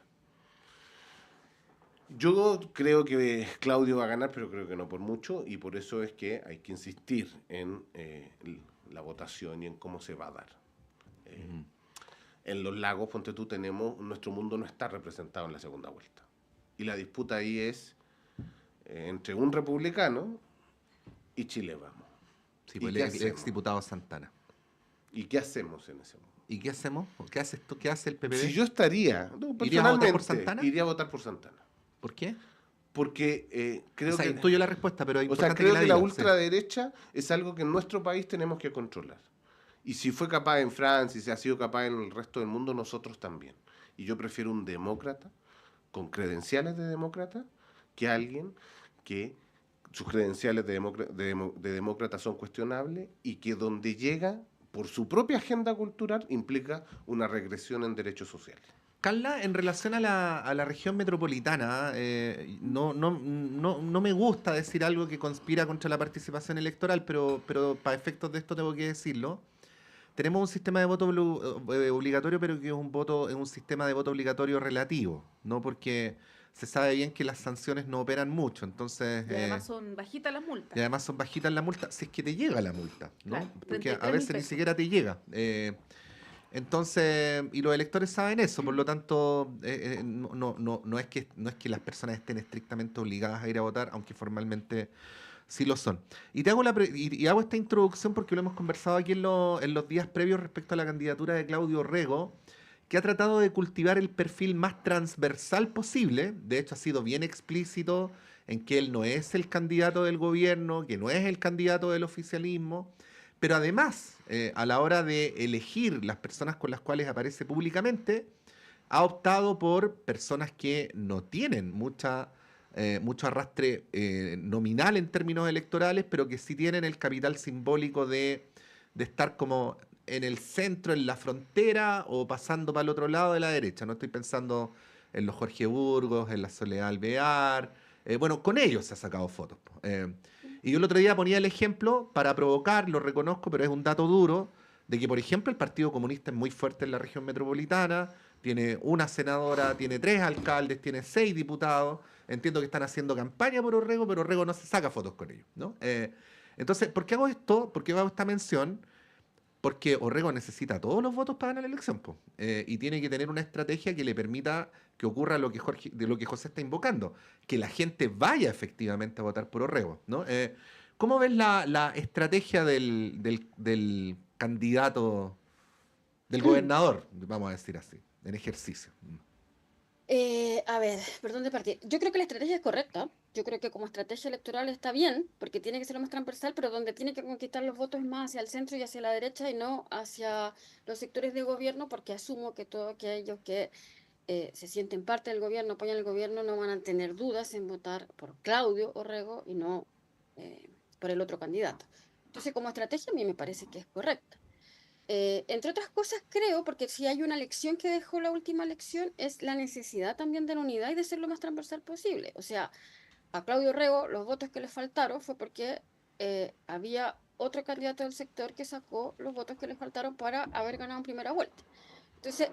Speaker 4: Yo creo que Claudio va a ganar, pero creo que no por mucho, y por eso es que hay que insistir en la votación y en cómo se va a dar. En Los Lagos, ponte tú, nuestro mundo no está representado en la segunda vuelta. Y la disputa ahí es entre un republicano y Chile Vamos.
Speaker 1: Sí,
Speaker 4: ¿Y
Speaker 1: pues
Speaker 4: qué
Speaker 1: el
Speaker 4: hacemos?
Speaker 1: exdiputado Santana.
Speaker 4: ¿Y qué hacemos en ese momento?
Speaker 1: ¿Y qué hacemos? ¿Qué haces tú? ¿Qué hace el PPD?
Speaker 4: Si yo estaría, no,
Speaker 1: ¿Irías a votar por
Speaker 4: personalmente,
Speaker 1: Santana?
Speaker 4: iría a votar por Santana.
Speaker 1: ¿Por qué?
Speaker 4: Porque creo
Speaker 1: O sea,
Speaker 4: que...
Speaker 1: intuyo la respuesta, pero es
Speaker 4: O sea,
Speaker 1: importante
Speaker 4: creo que la
Speaker 1: digas,
Speaker 4: ultraderecha es algo que en nuestro país tenemos que controlar. Y si fue capaz en Francia y si ha sido capaz en el resto del mundo, nosotros también. Y yo prefiero un demócrata con credenciales de demócrata que alguien que sus credenciales de demócrata son cuestionables y que donde llega, por su propia agenda cultural, implica una regresión en derechos sociales.
Speaker 1: Carla, en relación a la región metropolitana, no me gusta decir algo que conspira contra la participación electoral, pero para efectos de esto tengo que decirlo. Tenemos un sistema de voto obligatorio, pero que es un sistema de voto obligatorio relativo, ¿no? Porque se sabe bien que las sanciones no operan mucho, entonces...
Speaker 2: Y además son bajitas las multas.
Speaker 1: Y además son bajitas las multas, si es que te llega la multa, ¿no?
Speaker 2: Claro,
Speaker 1: Porque a
Speaker 2: 33.000
Speaker 1: veces ni
Speaker 2: pesos.
Speaker 1: siquiera te llega. Entonces, y los electores saben eso, por lo tanto, no es que las personas estén estrictamente obligadas a ir a votar, aunque formalmente sí lo son. Y te hago y hago esta introducción porque lo hemos conversado aquí en los días previos respecto a la candidatura de Claudio Rego, que ha tratado de cultivar el perfil más transversal posible. De hecho, ha sido bien explícito en que él no es el candidato del gobierno, que no es el candidato del oficialismo, pero además, a la hora de elegir las personas con las cuales aparece públicamente, ha optado por personas que no tienen mucho arrastre nominal en términos electorales, pero que sí tienen el capital simbólico de estar como en el centro, en la frontera o pasando para el otro lado de la derecha. No estoy pensando en los Jorge Burgos, en la Soledad Alvear. Bueno, con ellos se ha sacado fotos. Y yo el otro día ponía el ejemplo para provocar, lo reconozco, pero es un dato duro, de que, por ejemplo, el Partido Comunista es muy fuerte en la región metropolitana, tiene una senadora, tiene 3 alcaldes, tiene 6 diputados. Entiendo que están haciendo campaña por Orrego, pero Orrego no se saca fotos con ellos, ¿no? Entonces, ¿por qué hago esto? ¿Por qué hago esta mención? Porque Orrego necesita todos los votos para ganar la elección, po. Y tiene que tener una estrategia que le permita que ocurra lo que José está invocando, que la gente vaya efectivamente a votar por Orrego, ¿no? ¿Cómo ves la estrategia del candidato, del gobernador, vamos a decir así, en ejercicio?
Speaker 3: A ver, ¿por dónde partir? Yo creo que la estrategia es correcta. Yo creo que como estrategia electoral está bien, porque tiene que ser lo más transversal, pero donde tiene que conquistar los votos es más hacia el centro y hacia la derecha y no hacia los sectores de gobierno, porque asumo que todos aquellos que se sienten parte del gobierno, apoyan el gobierno, no van a tener dudas en votar por Claudio Orrego y no por el otro candidato. Entonces, como estrategia a mí me parece que es correcta. Entre otras cosas creo, porque si hay una lección que dejó la última elección, es la necesidad también de la unidad y de ser lo más transversal posible. O sea, a Claudio Rego los votos que le faltaron fue porque había otro candidato del sector que sacó los votos que le faltaron para haber ganado en primera vuelta. Entonces,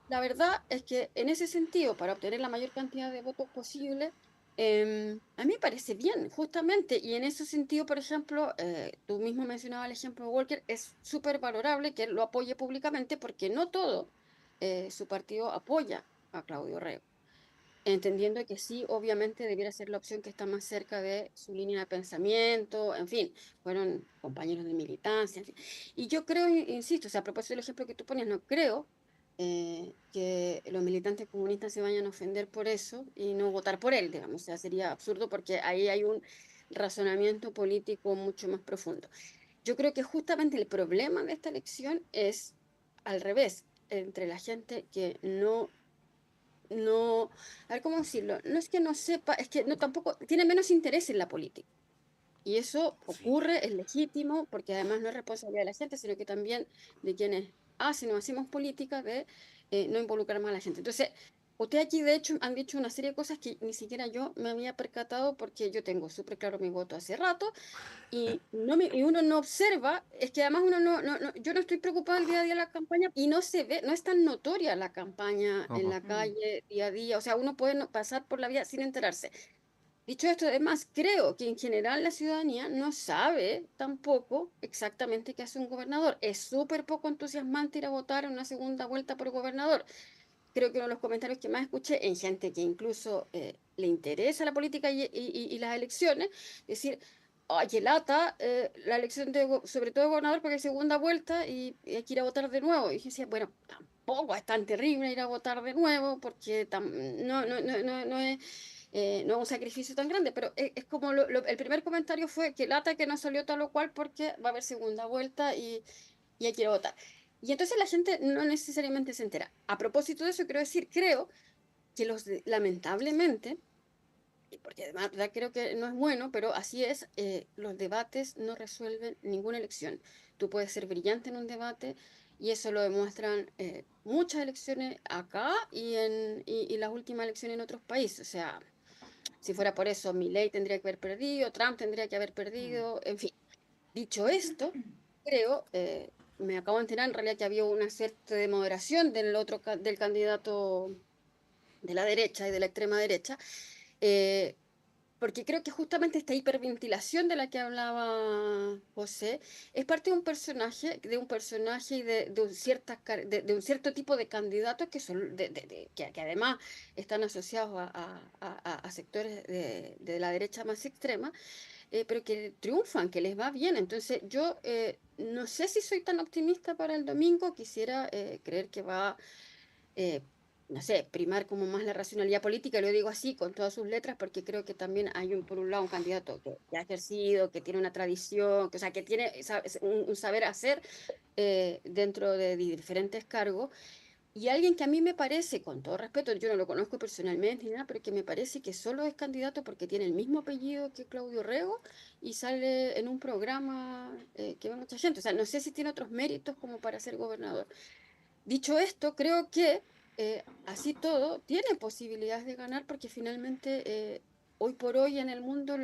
Speaker 3: la verdad es que en ese sentido, para obtener la mayor cantidad de votos posible, a mí me parece bien, justamente, y en ese sentido, por ejemplo, tú mismo mencionabas el ejemplo de Walker, es súper valorable que él lo apoye públicamente porque no todo su partido apoya a Claudio Rego, entendiendo que sí, obviamente debiera ser la opción que está más cerca de su línea de pensamiento, en fin, fueron compañeros de militancia, en fin. Y yo creo, insisto, o sea, a propósito del ejemplo que tú ponías, no creo que los militantes comunistas se vayan a ofender por eso y no votar por él, digamos. O sea, sería absurdo porque ahí hay un razonamiento político mucho más profundo. Yo creo que justamente el problema de esta elección es al revés, entre la gente que a ver cómo decirlo, no es que no sepa, es que no tampoco, tiene menos interés en la política. Y eso ocurre, es legítimo, porque además no es responsabilidad de la gente, sino que también de quienes hacen o hacemos política de no involucrar más a la gente. Entonces, ustedes aquí de hecho han dicho una serie de cosas que ni siquiera yo me había percatado porque yo tengo súper claro mi voto hace rato y uno no observa, es que además uno yo no estoy preocupada el día a día de la campaña y no se ve, no es tan notoria la campaña en la calle día a día, o sea, uno puede pasar por la vida sin enterarse. Dicho esto, además, creo que en general la ciudadanía no sabe tampoco exactamente qué hace un gobernador. Es súper poco entusiasmante ir a votar en una segunda vuelta por gobernador. creo que uno de los comentarios que más escuché en gente que incluso le interesa la política y las elecciones, decir, ay, qué lata, la elección sobre todo de gobernador porque hay segunda vuelta y hay que ir a votar de nuevo. Y yo decía, bueno, tampoco es tan terrible ir a votar de nuevo porque no es un sacrificio tan grande, pero es como el primer comentario fue que lata que no salió tal o cual porque va a haber segunda vuelta y hay que ir a votar. Y entonces la gente no necesariamente se entera. A propósito de eso, quiero decir, creo que lamentablemente, y porque además ¿verdad? Creo que no es bueno, pero así es, los debates no resuelven ninguna elección. Tú puedes ser brillante en un debate y eso lo demuestran muchas elecciones acá y las últimas elecciones en otros países. O sea, si fuera por eso, Milei tendría que haber perdido, Trump tendría que haber perdido, en fin. Dicho esto, creo, me acabo de enterar en realidad que había una cierta de moderación del candidato de la derecha y de la extrema derecha, eh, porque creo que justamente esta hiperventilación de la que hablaba José es parte de un personaje y de un cierto tipo de candidatos que son que además están asociados a sectores de la derecha más extrema, pero que triunfan, que les va bien. Entonces yo no sé si soy tan optimista para el domingo, quisiera creer que va, eh, no sé, primar como más la racionalidad política, y lo digo así, con todas sus letras, porque creo que también hay, por un lado, un candidato que ha ejercido, que tiene una tradición, o sea, que tiene un saber hacer dentro de diferentes cargos, y alguien que a mí me parece, con todo respeto, yo no lo conozco personalmente ni nada, pero que me parece que solo es candidato porque tiene el mismo apellido que Claudio Rego y sale en un programa que ve mucha gente. O sea, no sé si tiene otros méritos como para ser gobernador. Dicho esto, creo que así todo tiene posibilidades de ganar porque finalmente hoy por hoy en el mundo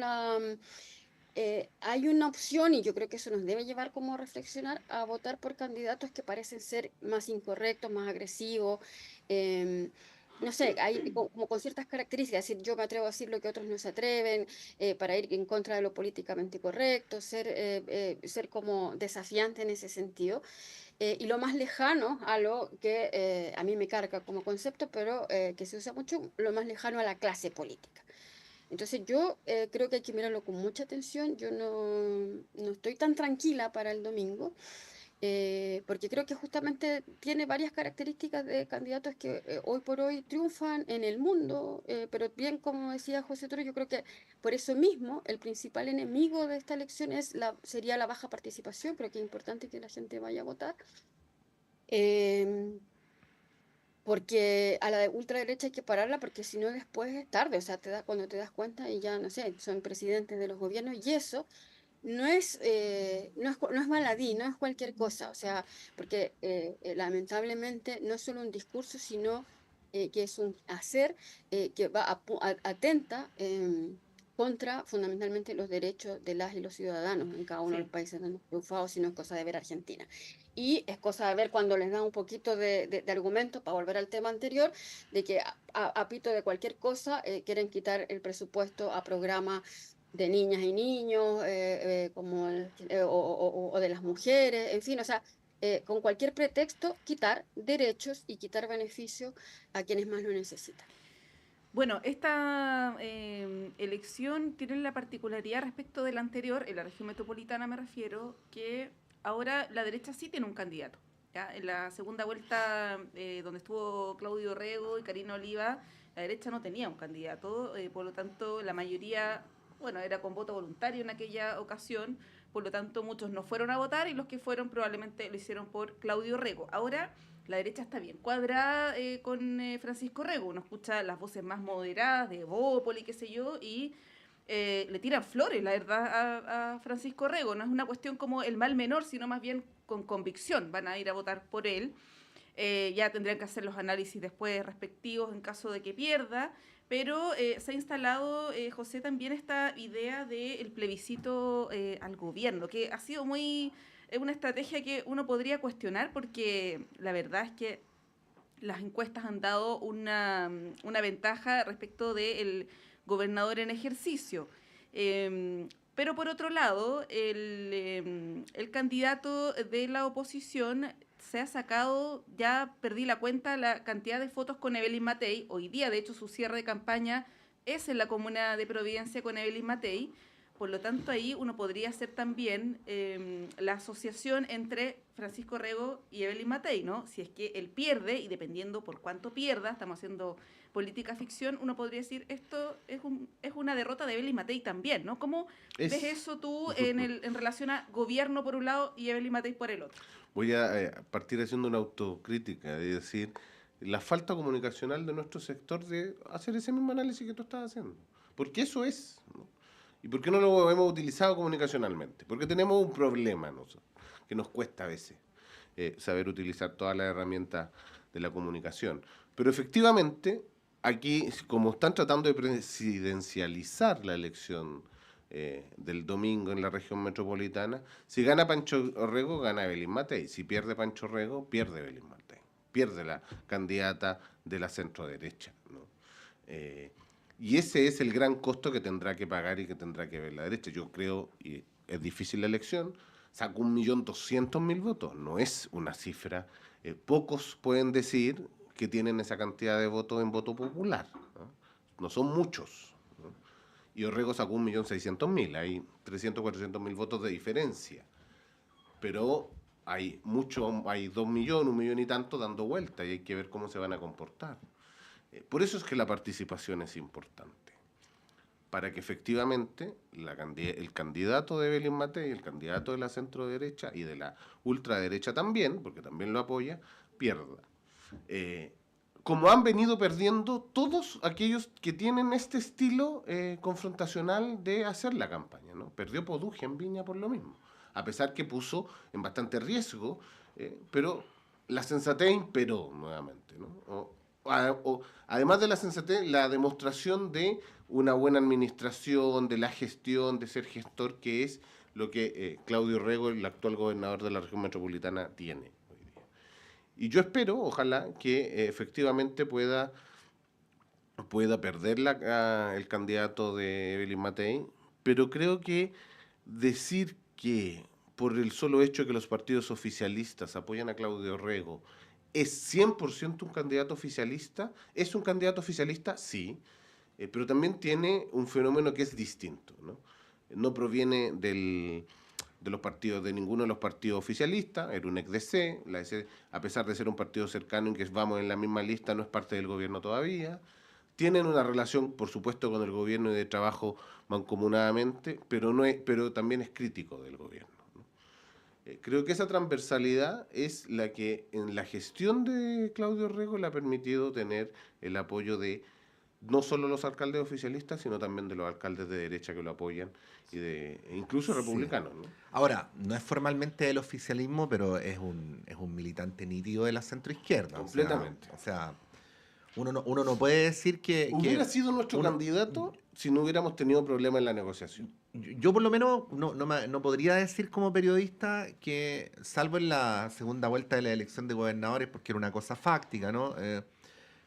Speaker 3: hay una opción, y yo creo que eso nos debe llevar como a reflexionar, a votar por candidatos que parecen ser más incorrectos, más agresivos, no sé, hay como con ciertas características, es decir, yo me atrevo a decir lo que otros no se atreven, para ir en contra de lo políticamente correcto, ser como desafiante en ese sentido, y lo más lejano a lo que a mí me carga como concepto, pero que se usa mucho, lo más lejano a la clase política. Entonces yo creo que hay que mirarlo con mucha atención. Yo no estoy tan tranquila para el domingo, porque creo que justamente tiene varias características de candidatos que hoy por hoy triunfan en el mundo, pero bien como decía José Toro, yo creo que por eso mismo el principal enemigo de esta elección sería la baja participación. Creo que es importante que la gente vaya a votar. Em, Porque a la de ultraderecha hay que pararla porque si no después es tarde, o sea, cuando te das cuenta y ya, no sé, son presidentes de los gobiernos y eso no es baladí, no es cualquier cosa, o sea, porque lamentablemente no es solo un discurso, sino que es un hacer que atenta contra fundamentalmente los derechos de las y los ciudadanos en cada uno de los países donde hemos triunfado, si no es cosa de ver Argentina. Y es cosa de ver cuando les dan un poquito de argumento, para volver al tema anterior, de que a pito de cualquier cosa quieren quitar el presupuesto a programas de niñas y niños, o de las mujeres, en fin, o sea, con cualquier pretexto quitar derechos y quitar beneficios a quienes más lo necesitan.
Speaker 2: Bueno, esta elección tiene la particularidad respecto de la anterior, en la región metropolitana me refiero, que ahora la derecha sí tiene un candidato. ¿Ya? En la segunda vuelta, donde estuvo Claudio Rego y Karina Oliva, la derecha no tenía un candidato, por lo tanto la mayoría, bueno, era con voto voluntario en aquella ocasión, por lo tanto muchos no fueron a votar y los que fueron probablemente lo hicieron por Claudio Rego. Ahora la derecha está bien cuadrada con Francisco Rego, uno escucha las voces más moderadas de Bópoli, qué sé yo, y le tiran flores, la verdad, a Francisco Rego. No es una cuestión como el mal menor, sino más bien con convicción van a ir a votar por él. Ya tendrían que hacer los análisis después respectivos en caso de que pierda, pero se ha instalado, José, también esta idea del plebiscito al gobierno, que ha sido una estrategia que uno podría cuestionar, porque la verdad es que las encuestas han dado una ventaja respecto del gobernador en ejercicio. Pero por otro lado, el candidato de la oposición se ha sacado, ya perdí la cuenta, la cantidad de fotos con Evelyn Matei. Hoy día, de hecho, su cierre de campaña es en la comuna de Providencia con Evelyn Matei. Por lo tanto, ahí uno podría hacer también la asociación entre Francisco Rego y Evelyn Matei, ¿no? Si es que él pierde, y dependiendo por cuánto pierda, estamos haciendo política ficción, uno podría decir, esto es una derrota de Evelyn Matei también, ¿no? ¿Cómo ves eso tú en relación a gobierno por un lado y Evelyn Matei por el otro?
Speaker 4: Voy a partir haciendo una autocrítica, de decir, la falta comunicacional de nuestro sector de hacer ese mismo análisis que tú estás haciendo. Porque eso es, ¿no? ¿Y por qué no lo hemos utilizado comunicacionalmente? Porque tenemos un problema nosotros, que nos cuesta a veces saber utilizar todas las herramientas de la comunicación. Pero efectivamente, aquí, como están tratando de presidencializar la elección del domingo en la región metropolitana, si gana Pancho Rego, gana Evelyn Matei. Si pierde Pancho Rego, pierde Evelyn Matei. Pierde la candidata de la centro-derecha, ¿no? Y ese es el gran costo que tendrá que pagar y que tendrá que ver la derecha. Yo creo, y es difícil la elección, sacó 1.200.000 votos. No es una cifra. Pocos pueden decir que tienen esa cantidad de votos en voto popular, ¿no? No son muchos, ¿no? Y Orrego sacó 1.600.000. Hay 300.000, 400.000 votos de diferencia. Pero hay 2 millones, 1 millón y tanto dando vuelta y hay que ver cómo se van a comportar. Por eso es que la participación es importante, para que efectivamente el candidato de Evelyn Matei, el candidato de la centro-derecha y de la ultraderecha también, porque también lo apoya, pierda. Como han venido perdiendo todos aquellos que tienen este estilo confrontacional de hacer la campaña, ¿no? Perdió Poduje en Viña por lo mismo, a pesar que puso en bastante riesgo, pero la sensatez imperó nuevamente, ¿no? Además de la sensatez, la demostración de una buena administración, de la gestión, de ser gestor, que es lo que Claudio Rego, el actual gobernador de la región metropolitana, tiene hoy día. Y yo espero, ojalá, que efectivamente pueda perder el candidato de Evelyn Matei, pero creo que decir que por el solo hecho de que los partidos oficialistas apoyan a Claudio Rego, ¿es 100% un candidato oficialista? ¿Es un candidato oficialista? Sí, pero también tiene un fenómeno que es distinto, ¿no? No proviene de los partidos, de ninguno de los partidos oficialistas, era un ex-DC, la DC, a pesar de ser un partido cercano en que vamos en la misma lista, no es parte del gobierno todavía. Tienen una relación, por supuesto, con el gobierno y de trabajo mancomunadamente, pero también es crítico del gobierno. Creo que esa transversalidad es la que en la gestión de Claudio Rego le ha permitido tener el apoyo de no solo los alcaldes oficialistas, sino también de los alcaldes de derecha que lo apoyan, e incluso republicanos, ¿no?
Speaker 1: Ahora, no es formalmente del oficialismo, pero es un militante nítido de la centroizquierda.
Speaker 4: Completamente.
Speaker 1: O sea, uno no puede decir que...
Speaker 4: Hubiera sido nuestro candidato si no hubiéramos tenido problemas en la negociación.
Speaker 1: Yo por lo menos no podría decir como periodista que, salvo en la segunda vuelta de la elección de gobernadores, porque era una cosa fáctica, ¿no?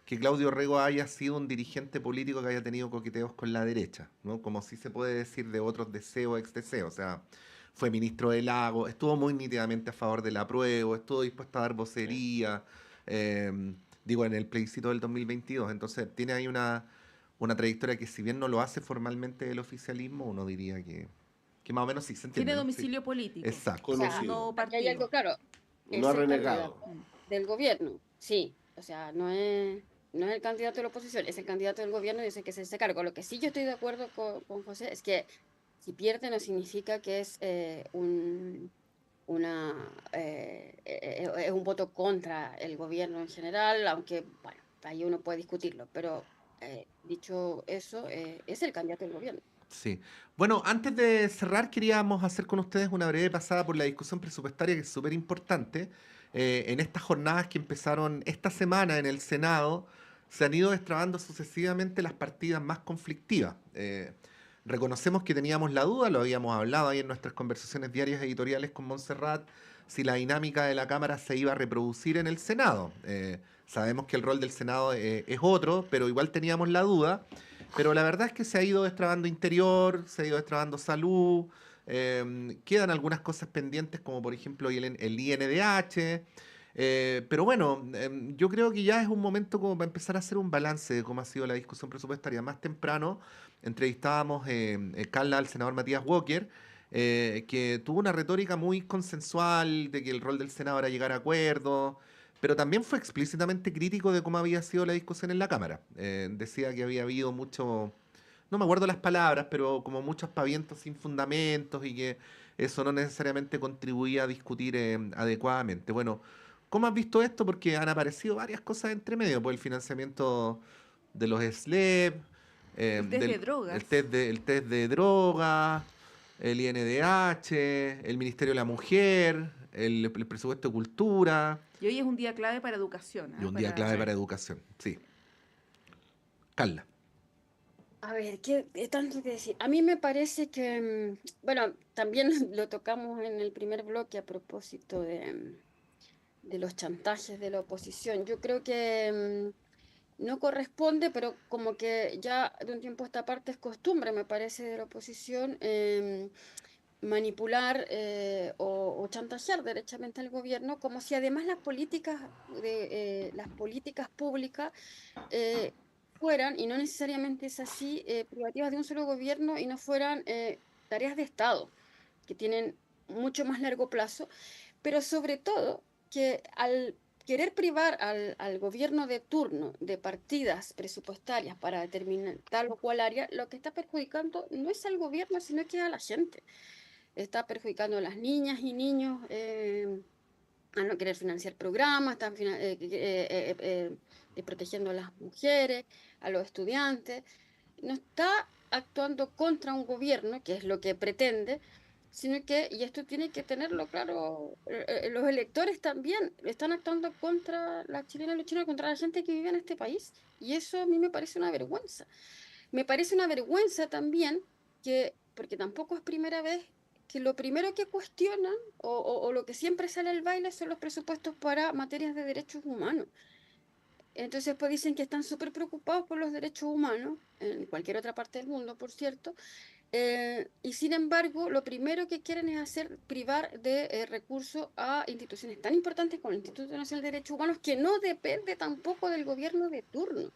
Speaker 1: Que Claudio Rego haya sido un dirigente político que haya tenido coqueteos con la derecha, ¿no? Como sí se puede decir de otros deseos, ex-deseos. O sea, fue ministro de Lago, estuvo muy nítidamente a favor del apruebo, estuvo dispuesto a dar vocería, en el plebiscito del 2022. Entonces tiene ahí una trayectoria que, si bien no lo hace formalmente el oficialismo, uno diría que más o menos sí se entiende.
Speaker 2: Tiene domicilio político.
Speaker 1: Exacto.
Speaker 3: O sea,
Speaker 2: no
Speaker 3: aquí hay algo claro.
Speaker 4: No ha renegado.
Speaker 3: Del gobierno, sí. O sea, no es el candidato de la oposición, es el candidato del gobierno y es el que se hace cargo. Lo que sí yo estoy de acuerdo con José es que si pierde no significa que es un voto contra el gobierno en general, aunque, bueno, ahí uno puede discutirlo, pero dicho eso, es el candidato del gobierno.
Speaker 1: Sí. Bueno, antes de cerrar, queríamos hacer con ustedes una breve pasada por la discusión presupuestaria, que es súper importante. En estas jornadas que empezaron esta semana en el Senado, se han ido destrabando sucesivamente las partidas más conflictivas. Reconocemos que teníamos la duda, lo habíamos hablado ahí en nuestras conversaciones diarias editoriales con Montserrat, si la dinámica de la Cámara se iba a reproducir en el Senado. Sabemos que el rol del Senado es otro, pero igual teníamos la duda. Pero la verdad es que se ha ido destrabando Interior, se ha ido destrabando Salud, quedan algunas cosas pendientes, como por ejemplo el INDH, Pero bueno, yo creo que ya es un momento como para empezar a hacer un balance de cómo ha sido la discusión presupuestaria. Más temprano entrevistábamos Carla al senador Matías Walker, que tuvo una retórica muy consensual de que el rol del Senado era llegar a acuerdos, pero también fue explícitamente crítico de cómo había sido la discusión en la Cámara. Decía que había habido mucho, no me acuerdo las palabras, pero como muchos pavientos sin fundamentos y que eso no necesariamente contribuía a discutir adecuadamente. Bueno, ¿cómo has visto esto? Porque han aparecido varias cosas entre medio, pues el financiamiento de los SLEP,
Speaker 2: El test de drogas.
Speaker 1: el test de drogas, el INDH, el Ministerio de la Mujer, el presupuesto de cultura
Speaker 2: Y hoy es un día clave para educación.
Speaker 1: y un día clave para educación. Sí. Carla.
Speaker 3: A ver, ¿qué tanto que decir? A mí me parece que, bueno, también lo tocamos en el primer bloque a propósito de los chantajes de la oposición. Yo creo que no corresponde, pero como que ya de un tiempo a esta parte es costumbre, me parece, de la oposición manipular o chantajear derechamente al gobierno, como si además las políticas públicas eh, fueran, y no necesariamente es así, privativas de un solo gobierno y no fueran tareas de Estado, que tienen mucho más largo plazo, pero sobre todo que al querer privar al gobierno de turno de partidas presupuestarias para determinar tal o cual área, lo que está perjudicando no es al gobierno, sino que a la gente. Está perjudicando a las niñas y niños a no querer financiar programas, están protegiendo a las mujeres, a los estudiantes. No está actuando contra un gobierno, que es lo que pretende, sino que, y esto tiene que tenerlo claro, los electores también están actuando contra la chilena y los chilenos, contra la gente que vive en este país. Y eso a mí me parece una vergüenza. Me parece una vergüenza también que, porque tampoco es primera vez, que lo primero que cuestionan o lo que siempre sale al baile son los presupuestos para materias de derechos humanos. Entonces pues dicen que están súper preocupados por los derechos humanos, en cualquier otra parte del mundo, por cierto, y sin embargo lo primero que quieren es hacer privar de recursos a instituciones tan importantes como el Instituto Nacional de Derechos Humanos, que no depende tampoco del gobierno de turno,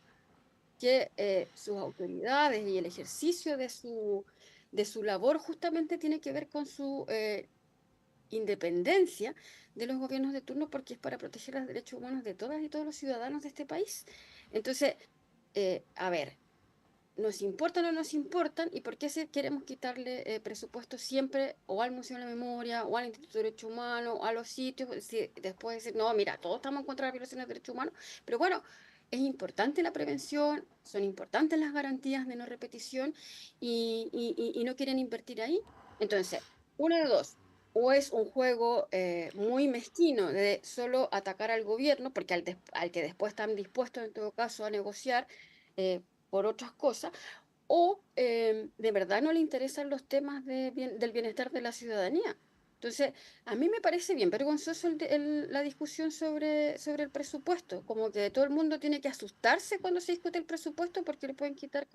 Speaker 3: que sus autoridades y el ejercicio de su labor justamente tiene que ver con su independencia de los gobiernos de turno, porque es para proteger los derechos humanos de todas y todos los ciudadanos de este país. Entonces, a ver, ¿nos importan o no nos importan? ¿Y por qué queremos quitarle presupuesto siempre o al Museo de la Memoria o al Instituto de Derechos Humanos o a los sitios? Después decir, no, mira, todos estamos en contra de las violaciones de derechos humanos, pero bueno, es importante la prevención, son importantes las garantías de no repetición y no quieren invertir ahí. Entonces, una de dos, o es un juego muy mezquino de solo atacar al gobierno, porque al que después están dispuestos en todo caso a negociar por otras cosas, o de verdad no le interesan los temas del bienestar de la ciudadanía. Entonces, a mí me parece bien vergonzoso la discusión sobre el presupuesto, como que todo el mundo tiene que asustarse cuando se discute el presupuesto porque le pueden quitar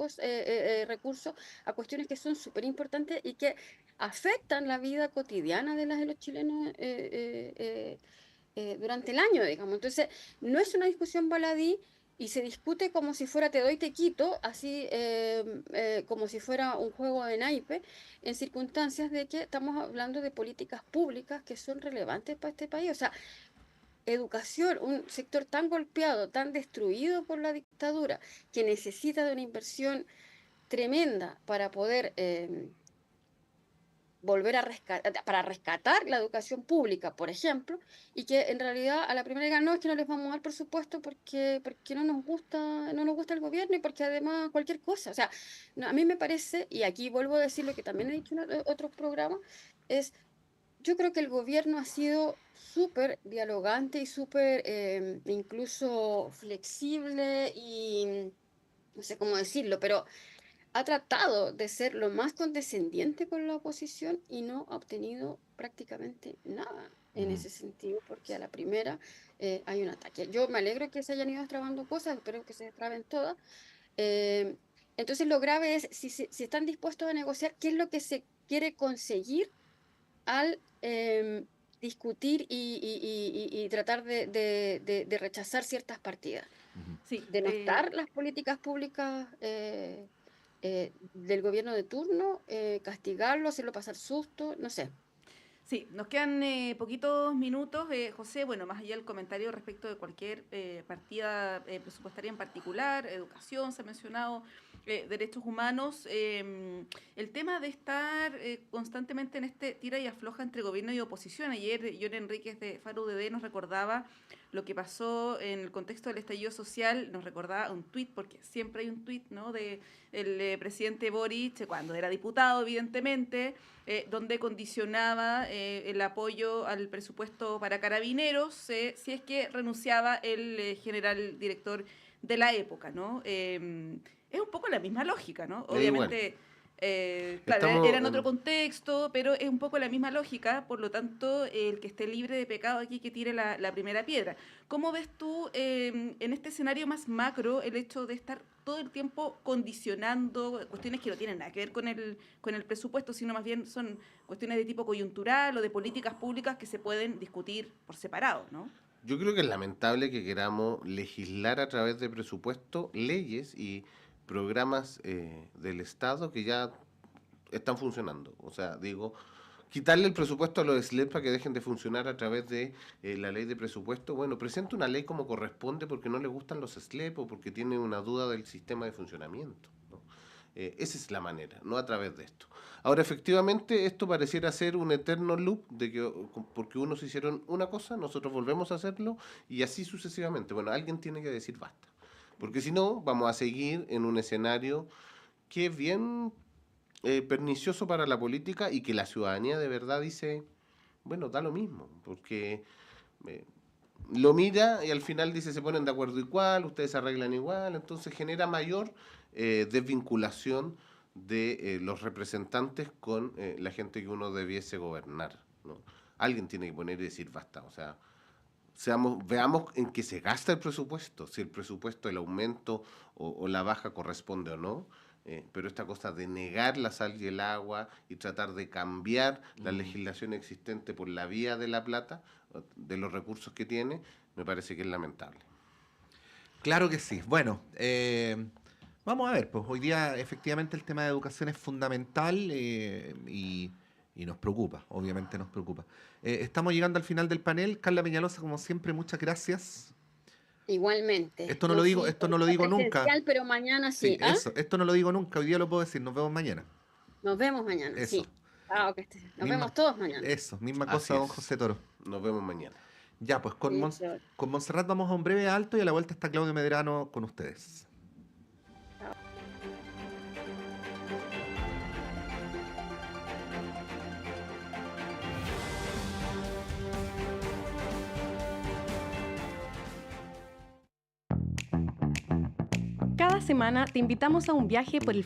Speaker 3: recursos a cuestiones que son súper importantes y que afectan la vida cotidiana de las de los chilenos durante el año, digamos. Entonces, no es una discusión baladí y se discute como si fuera te doy, te quito, así como si fuera un juego de naipe, en circunstancias de que estamos hablando de políticas públicas que son relevantes para este país. O sea, educación, un sector tan golpeado, tan destruido por la dictadura, que necesita de una inversión tremenda para poder volver a rescatar la educación pública, por ejemplo, y que en realidad a la primera digan, no, es que no les vamos a dar presupuesto porque no nos gusta el gobierno y porque además cualquier cosa. O sea, no, a mí me parece, y aquí vuelvo a decir lo que también he dicho en otros programas, es, yo creo que el gobierno ha sido súper dialogante y súper incluso flexible y no sé cómo decirlo, pero ha tratado de ser lo más condescendiente con la oposición y no ha obtenido prácticamente nada en ese sentido, porque a la primera hay un ataque. Yo me alegro que se hayan ido destrabando cosas, espero que se destraben todas. Eh, entonces lo grave es si están dispuestos a negociar, qué es lo que se quiere conseguir al discutir y tratar de rechazar ciertas partidas.
Speaker 2: Sí,
Speaker 3: Denostar las políticas públicas del gobierno de turno, castigarlo, hacerlo pasar susto, no sé.
Speaker 2: sí, nos quedan poquitos minutos. José, bueno, más allá del comentario respecto de cualquier partida presupuestaria en particular, educación se ha mencionado, derechos humanos, el tema de estar constantemente en este tira y afloja entre gobierno y oposición. Ayer John Enríquez de Faro UDD nos recordaba lo que pasó en el contexto del estallido social, nos recordaba un tuit, porque siempre hay un tuit, ¿no?, de el presidente Boric, cuando era diputado, evidentemente, donde condicionaba el apoyo al presupuesto para carabineros si es que renunciaba el general director de la época, ¿no? Es un poco la misma lógica, ¿no? Obviamente, claro, era en otro contexto, pero es un poco la misma lógica, por lo tanto, el que esté libre de pecado aquí que tire la primera piedra. ¿Cómo ves tú en este escenario más macro el hecho de estar todo el tiempo condicionando cuestiones que no tienen nada que ver con el presupuesto, sino más bien son cuestiones de tipo coyuntural o de políticas públicas que se pueden discutir por separado, ¿no?
Speaker 4: Yo creo que es lamentable que queramos legislar a través de presupuesto, leyes y programas del Estado que ya están funcionando. O sea, digo, quitarle el presupuesto a los SLEP para que dejen de funcionar a través de la ley de presupuesto. Bueno, presenta una ley como corresponde porque no le gustan los SLEP o porque tiene una duda del sistema de funcionamiento, ¿no? Esa es la manera, no a través de esto. Ahora, efectivamente, esto pareciera ser un eterno loop de que porque unos hicieron una cosa, nosotros volvemos a hacerlo y así sucesivamente. Bueno, alguien tiene que decir basta. Porque si no, vamos a seguir en un escenario que es bien pernicioso para la política y que la ciudadanía de verdad dice, bueno, da lo mismo, porque lo mira y al final dice, se ponen de acuerdo igual, ustedes se arreglan igual, entonces genera mayor desvinculación de los representantes con la gente que uno debiese gobernar, ¿no? Alguien tiene que poner y decir basta, o sea, veamos en qué se gasta el presupuesto, si el presupuesto, el aumento o la baja corresponde o no, pero esta cosa de negar la sal y el agua y tratar de cambiar la legislación existente por la vía de la plata, de los recursos que tiene, me parece que es lamentable.
Speaker 1: Claro que sí. Bueno, vamos a ver, pues hoy día efectivamente el tema de educación es fundamental y nos preocupa, obviamente nos preocupa. Estamos llegando al final del panel. Carla Peñalosa, como siempre, muchas gracias.
Speaker 3: Igualmente.
Speaker 1: Esto no lo digo nunca.
Speaker 3: Pero mañana sí.
Speaker 1: Sí, eso, esto no lo digo nunca, hoy día lo puedo decir, nos vemos mañana.
Speaker 3: Nos vemos mañana,
Speaker 1: eso.
Speaker 3: sí. Nos vemos todos mañana.
Speaker 1: Eso, misma cosa, don José Toro.
Speaker 4: Nos vemos mañana.
Speaker 1: Ya, pues con Montserrat vamos a un breve alto y a la vuelta está Claudio Medrano con ustedes.
Speaker 10: Cada semana te invitamos a un viaje por el